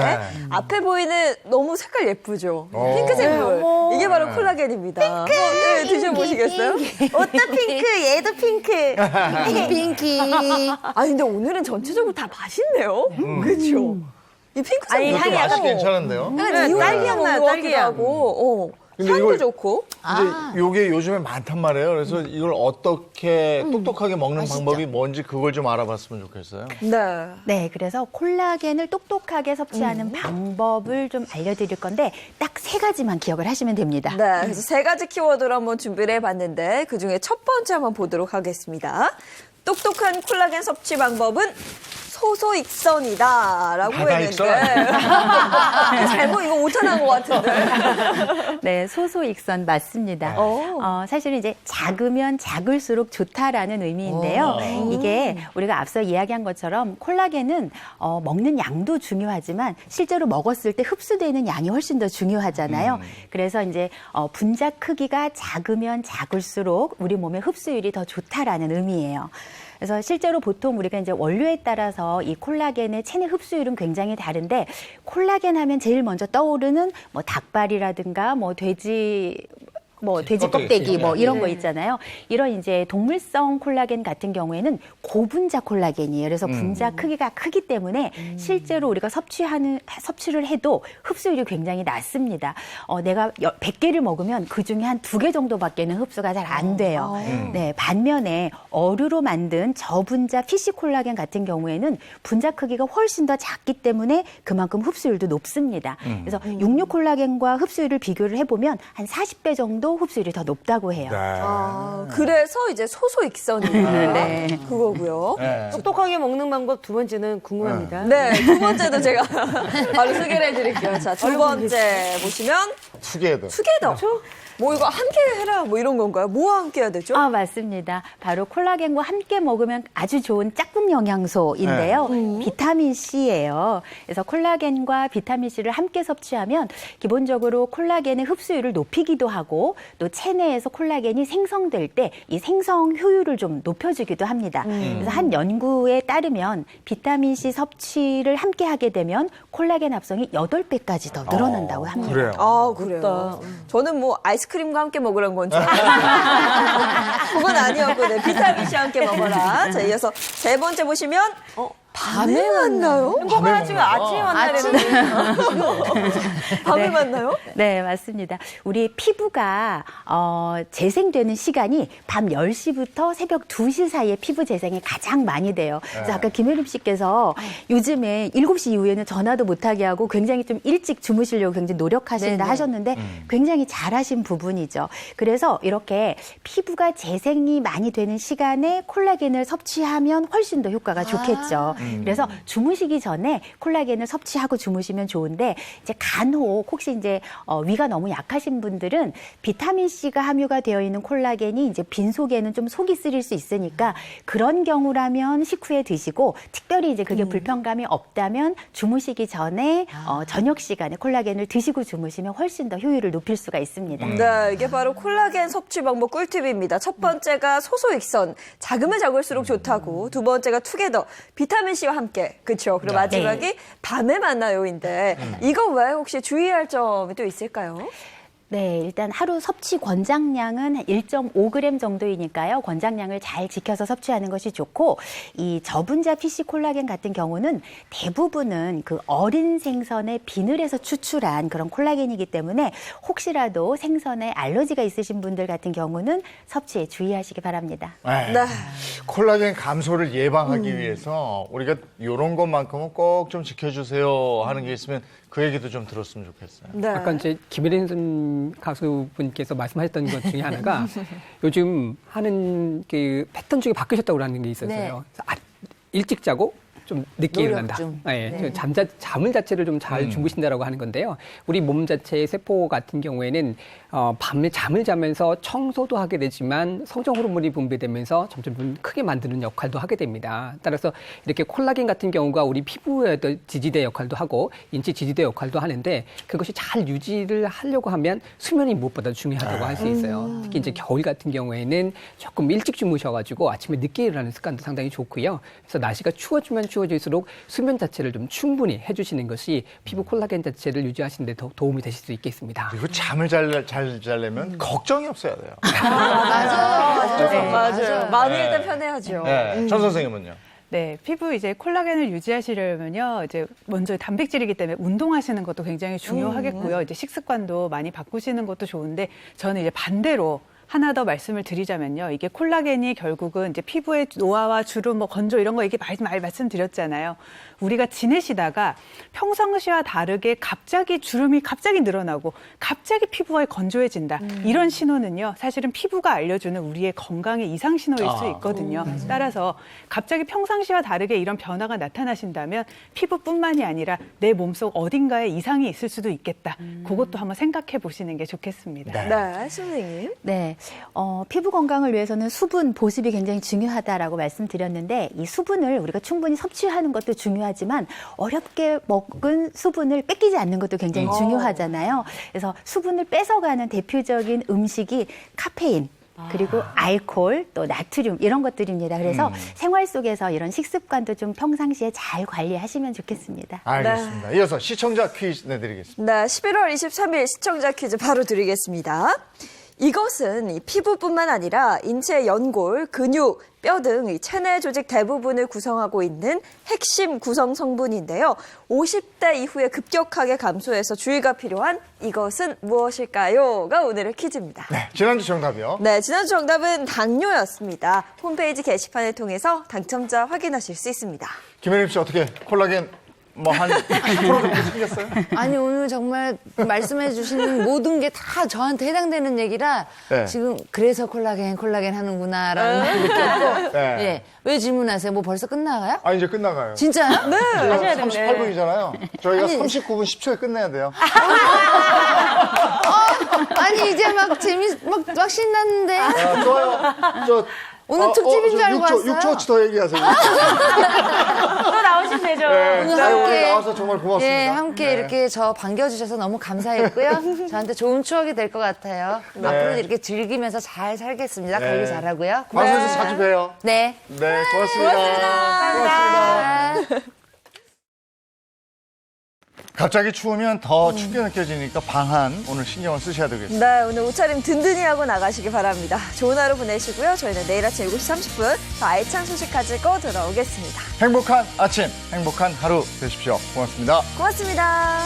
앞에 보이는 너무 색깔 예쁘죠? 핑크색 물. 이게 바로 콜라겐입니다. 핑크! 네, 드셔보시겠어요? 옷도 핑크, 얘도 핑크. 핑키. 아니 근데 오늘은 전체적으로 다 맛있네요. 그렇죠? 이 핑크색 아니, 이것도 향이 맛이 약간 괜찮은데요? 약간 이유가 딸기향 나요, 딸기향. 하고, 근데 향도 이걸 좋고. 근데 요게 요즘에 많단 말이에요. 그래서 이걸 어떻게 똑똑하게 먹는 방법이 뭔지 그걸 좀 알아봤으면 좋겠어요. 네, 그래서 콜라겐을 똑똑하게 섭취하는 방법을 좀 알려드릴 건데 딱 3가지만 기억을 하시면 됩니다. 네, 그래서 3가지 키워드로 한번 준비를 해봤는데 그중에 첫 번째 한번 보도록 하겠습니다. 똑똑한 콜라겐 섭취 방법은 소소익선이다라고 했는데 잘못 이거 오타난 것 같은데. 네, 소소익선 맞습니다. 사실은 이제 작으면 작을수록 좋다라는 의미인데요. 이게 우리가 앞서 이야기한 것처럼 콜라겐은 먹는 양도 중요하지만 실제로 먹었을 때 흡수되는 양이 훨씬 더 중요하잖아요. 그래서 이제 분자 크기가 작으면 작을수록 우리 몸의 흡수율이 더 좋다라는 의미예요. 그래서 실제로 보통 우리가 이제 원료에 따라서 이 콜라겐의 체내 흡수율은 굉장히 다른데, 콜라겐 하면 제일 먼저 떠오르는 뭐 닭발이라든가 뭐 돼지 뭐 돼지 껍데기 뭐 이런 거 있잖아요. 이런 이제 동물성 콜라겐 같은 경우에는 고분자 콜라겐이에요. 그래서 분자 크기가 크기 때문에 실제로 우리가 섭취를 해도 흡수율이 굉장히 낮습니다. 내가 100개를 먹으면 그 중에 한 2개 정도밖에는 흡수가 잘 안 돼요. 네, 반면에 어류로 만든 저분자 피시 콜라겐 같은 경우에는 분자 크기가 훨씬 더 작기 때문에 그만큼 흡수율도 높습니다. 그래서 육류 콜라겐과 흡수율을 비교를 해보면 한 40배 정도 흡수율이 더 높다고 해요. 그래서 이제 소소익선이다. 네. 그거고요. 똑똑하게 먹는 방법 두 번째는 궁금합니다. 네, 두 번째도 제가 바로 소개를 해드릴게요. 자, 두 번째 보시면 투게더. 투게더. 뭐 이거 함께 해라 뭐 이런 건가요? 뭐와 함께 해야 되죠? 아, 맞습니다. 바로 콜라겐과 함께 먹으면 아주 좋은 짝꿍 영양소인데요. 비타민 C예요. 그래서 콜라겐과 비타민 C를 함께 섭취하면 기본적으로 콜라겐의 흡수율을 높이기도 하고 또 체내에서 콜라겐이 생성될 때 이 생성 효율을 좀 높여주기도 합니다. 그래서 한 연구에 따르면 비타민 C 섭취를 함께 하게 되면 콜라겐 합성이 8배까지 더 늘어난다고 합니다. 그래요. 아, 그래요. 저는 뭐 아이스크림과 함께 먹으라는 건 줄 알았는데 그건 아니었고, 네, 비타민 C 함께 먹어라. 자, 이어서 세 번째 보시면 밤에 만나요? 행복한 아침에 아침에 만나려는데. 밤에 만나요? 네, 맞습니다. 우리 피부가 재생되는 시간이 밤 10시부터 새벽 2시 사이에 피부 재생이 가장 많이 돼요. 그래서 아까 김혜림 씨께서 요즘에 7시 이후에는 전화도 못하게 하고 굉장히 좀 일찍 주무시려고 굉장히 노력하신다 하셨는데 굉장히 잘하신 부분이죠. 그래서 이렇게 피부가 재생이 많이 되는 시간에 콜라겐을 섭취하면 훨씬 더 효과가 좋겠죠. 그래서 주무시기 전에 콜라겐을 섭취하고 주무시면 좋은데 이제 간혹 혹시 이제 위가 너무 약하신 분들은 비타민 C가 함유가 되어 있는 콜라겐이 이제 빈속에는 좀 속이 쓰릴 수 있으니까 그런 경우라면 식후에 드시고 특별히 이제 그게 불편감이 없다면 주무시기 전에 저녁 시간에 콜라겐을 드시고 주무시면 훨씬 더 효율을 높일 수가 있습니다. 네, 이게 바로 콜라겐 섭취 방법 꿀팁입니다. 첫 번째가 소소익선, 작으면 작을수록 좋다고. 두 번째가 투게더, 비타민 C와 함께. 그렇죠. 그리고 마지막이 밤에 만나요인데 이거 외에 혹시 주의할 점이 또 있을까요? 네, 일단 하루 섭취 권장량은 1.5g 정도이니까요. 권장량을 잘 지켜서 섭취하는 것이 좋고 이 저분자 PC 콜라겐 같은 경우는 대부분은 그 어린 생선의 비늘에서 추출한 그런 콜라겐이기 때문에 혹시라도 생선에 알러지가 있으신 분들 같은 경우는 섭취에 주의하시기 바랍니다. 네. 콜라겐 감소를 예방하기 위해서 우리가 이런 것만큼은 꼭 좀 지켜주세요 하는 게 있으면 그 얘기도 좀 들었으면 좋겠어요. 네. 아까 이제 김혜린 가수분께서 말씀하셨던 것 중에 하나가 요즘 하는 그 패턴 중에 바뀌셨다고 하는 게 있었어요. 일찍 자고 좀 늦게 일어난다. 네. 잠을 자체를 좀 잘 주무신다라고 하는 건데요. 우리 몸 자체의 세포 같은 경우에는 밤에 잠을 자면서 청소도 하게 되지만 성장 호르몬이 분비되면서 점점 좀 크게 만드는 역할도 하게 됩니다. 따라서 이렇게 콜라겐 같은 경우가 우리 피부의 지지대 역할도 하고 인체 지지대 역할도 하는데 그것이 잘 유지를 하려고 하면 수면이 무엇보다 중요하다고 할 수 있어요. 특히 이제 겨울 같은 경우에는 조금 일찍 주무셔가지고 아침에 늦게 일어나는 습관도 상당히 좋고요. 그래서 날씨가 추워지면 추워질수록 수면 자체를 좀 충분히 해주시는 것이 피부 콜라겐 자체를 유지하시는 데 더 도움이 되실 수 있겠습니다. 그리고 잠을 잘 자려면 걱정이 없어야 돼요. 맞아요. 마음이 일단 편해야죠. 네. 전 선생님은요? 네, 피부 이제 콜라겐을 유지하시려면요, 이제 먼저 단백질이기 때문에 운동하시는 것도 굉장히 중요하겠고요. 이제 식습관도 많이 바꾸시는 것도 좋은데 저는 이제 반대로 하나 더 말씀을 드리자면요. 이게 콜라겐이 결국은 이제 피부의 노화와 주름, 뭐 건조 이런 거 이게 많이 말씀드렸잖아요. 우리가 지내시다가 평상시와 다르게 갑자기 주름이 갑자기 늘어나고 갑자기 피부가 건조해진다. 이런 신호는요. 사실은 피부가 알려주는 우리의 건강의 이상 신호일 수 있거든요. 따라서 갑자기 평상시와 다르게 이런 변화가 나타나신다면 피부뿐만이 아니라 내 몸속 어딘가에 이상이 있을 수도 있겠다. 그것도 한번 생각해 보시는 게 좋겠습니다. 네, 선생님. 네, 피부 건강을 위해서는 수분 보습이 굉장히 중요하다라고 말씀드렸는데 이 수분을 우리가 충분히 섭취하는 것도 중요하지만 어렵게 먹은 수분을 뺏기지 않는 것도 굉장히 중요하잖아요. 그래서 수분을 뺏어가는 대표적인 음식이 카페인, 그리고 알코올, 또 나트륨 이런 것들입니다. 그래서 생활 속에서 이런 식습관도 좀 평상시에 잘 관리하시면 좋겠습니다. 알겠습니다. 네. 이어서 시청자 퀴즈 내드리겠습니다. 네, 11월 23일 시청자 퀴즈 바로 드리겠습니다. 이것은 이 피부뿐만 아니라 인체의 연골, 근육, 뼈 등 체내 조직 대부분을 구성하고 있는 핵심 구성 성분인데요. 50대 이후에 급격하게 감소해서 주의가 필요한 이것은 무엇일까요?가 오늘의 퀴즈입니다. 네, 지난주 정답이요. 네, 지난주 정답은 당뇨였습니다. 홈페이지 게시판을 통해서 당첨자 확인하실 수 있습니다. 김혜림 씨 어떻게 콜라겐 뭐 한 20% 정도 생겼어요? 아니 오늘 정말 말씀해 주시는 모든 게 다 저한테 해당되는 얘기라 네. 지금 그래서 콜라겐 하는구나라는 걸 느꼈고 네. 예. 왜 질문하세요? 뭐 벌써 끝나가요? 아, 이제 끝나가요. 진짜요? 네. 저희가 38분이잖아요. 저희가 아니. 39분 10초에 끝내야 돼요. 아니 이제 막 막 신났는데 아, 좋아요. 오늘 특집인 줄 알고 왔어요. 6초치 더 얘기하세요. 또 나오시면 되죠. 네, 오늘 오늘 함께 나와서 정말 고맙습니다. 예, 함께 네. 이렇게 저 반겨주셔서 너무 감사했고요. 저한테 좋은 추억이 될 것 같아요. 네. 앞으로도 이렇게 즐기면서 잘 살겠습니다. 네. 관리 잘하고요. 방송에서 자주 봬요. 네. 네, 고맙습니다. 고맙습니다. 갑자기 추우면 더 춥게 느껴지니까 방한 오늘 신경을 쓰셔야 되겠습니다. 네, 오늘 옷차림 든든히 하고 나가시기 바랍니다. 좋은 하루 보내시고요. 저희는 내일 아침 7시 30분 더 알찬 소식 가지고 돌아오겠습니다. 행복한 아침, 행복한 하루 되십시오. 고맙습니다. 고맙습니다.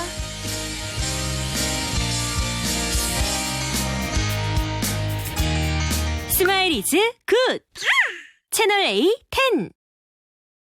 스마일 이즈 굿! 채널 A 10.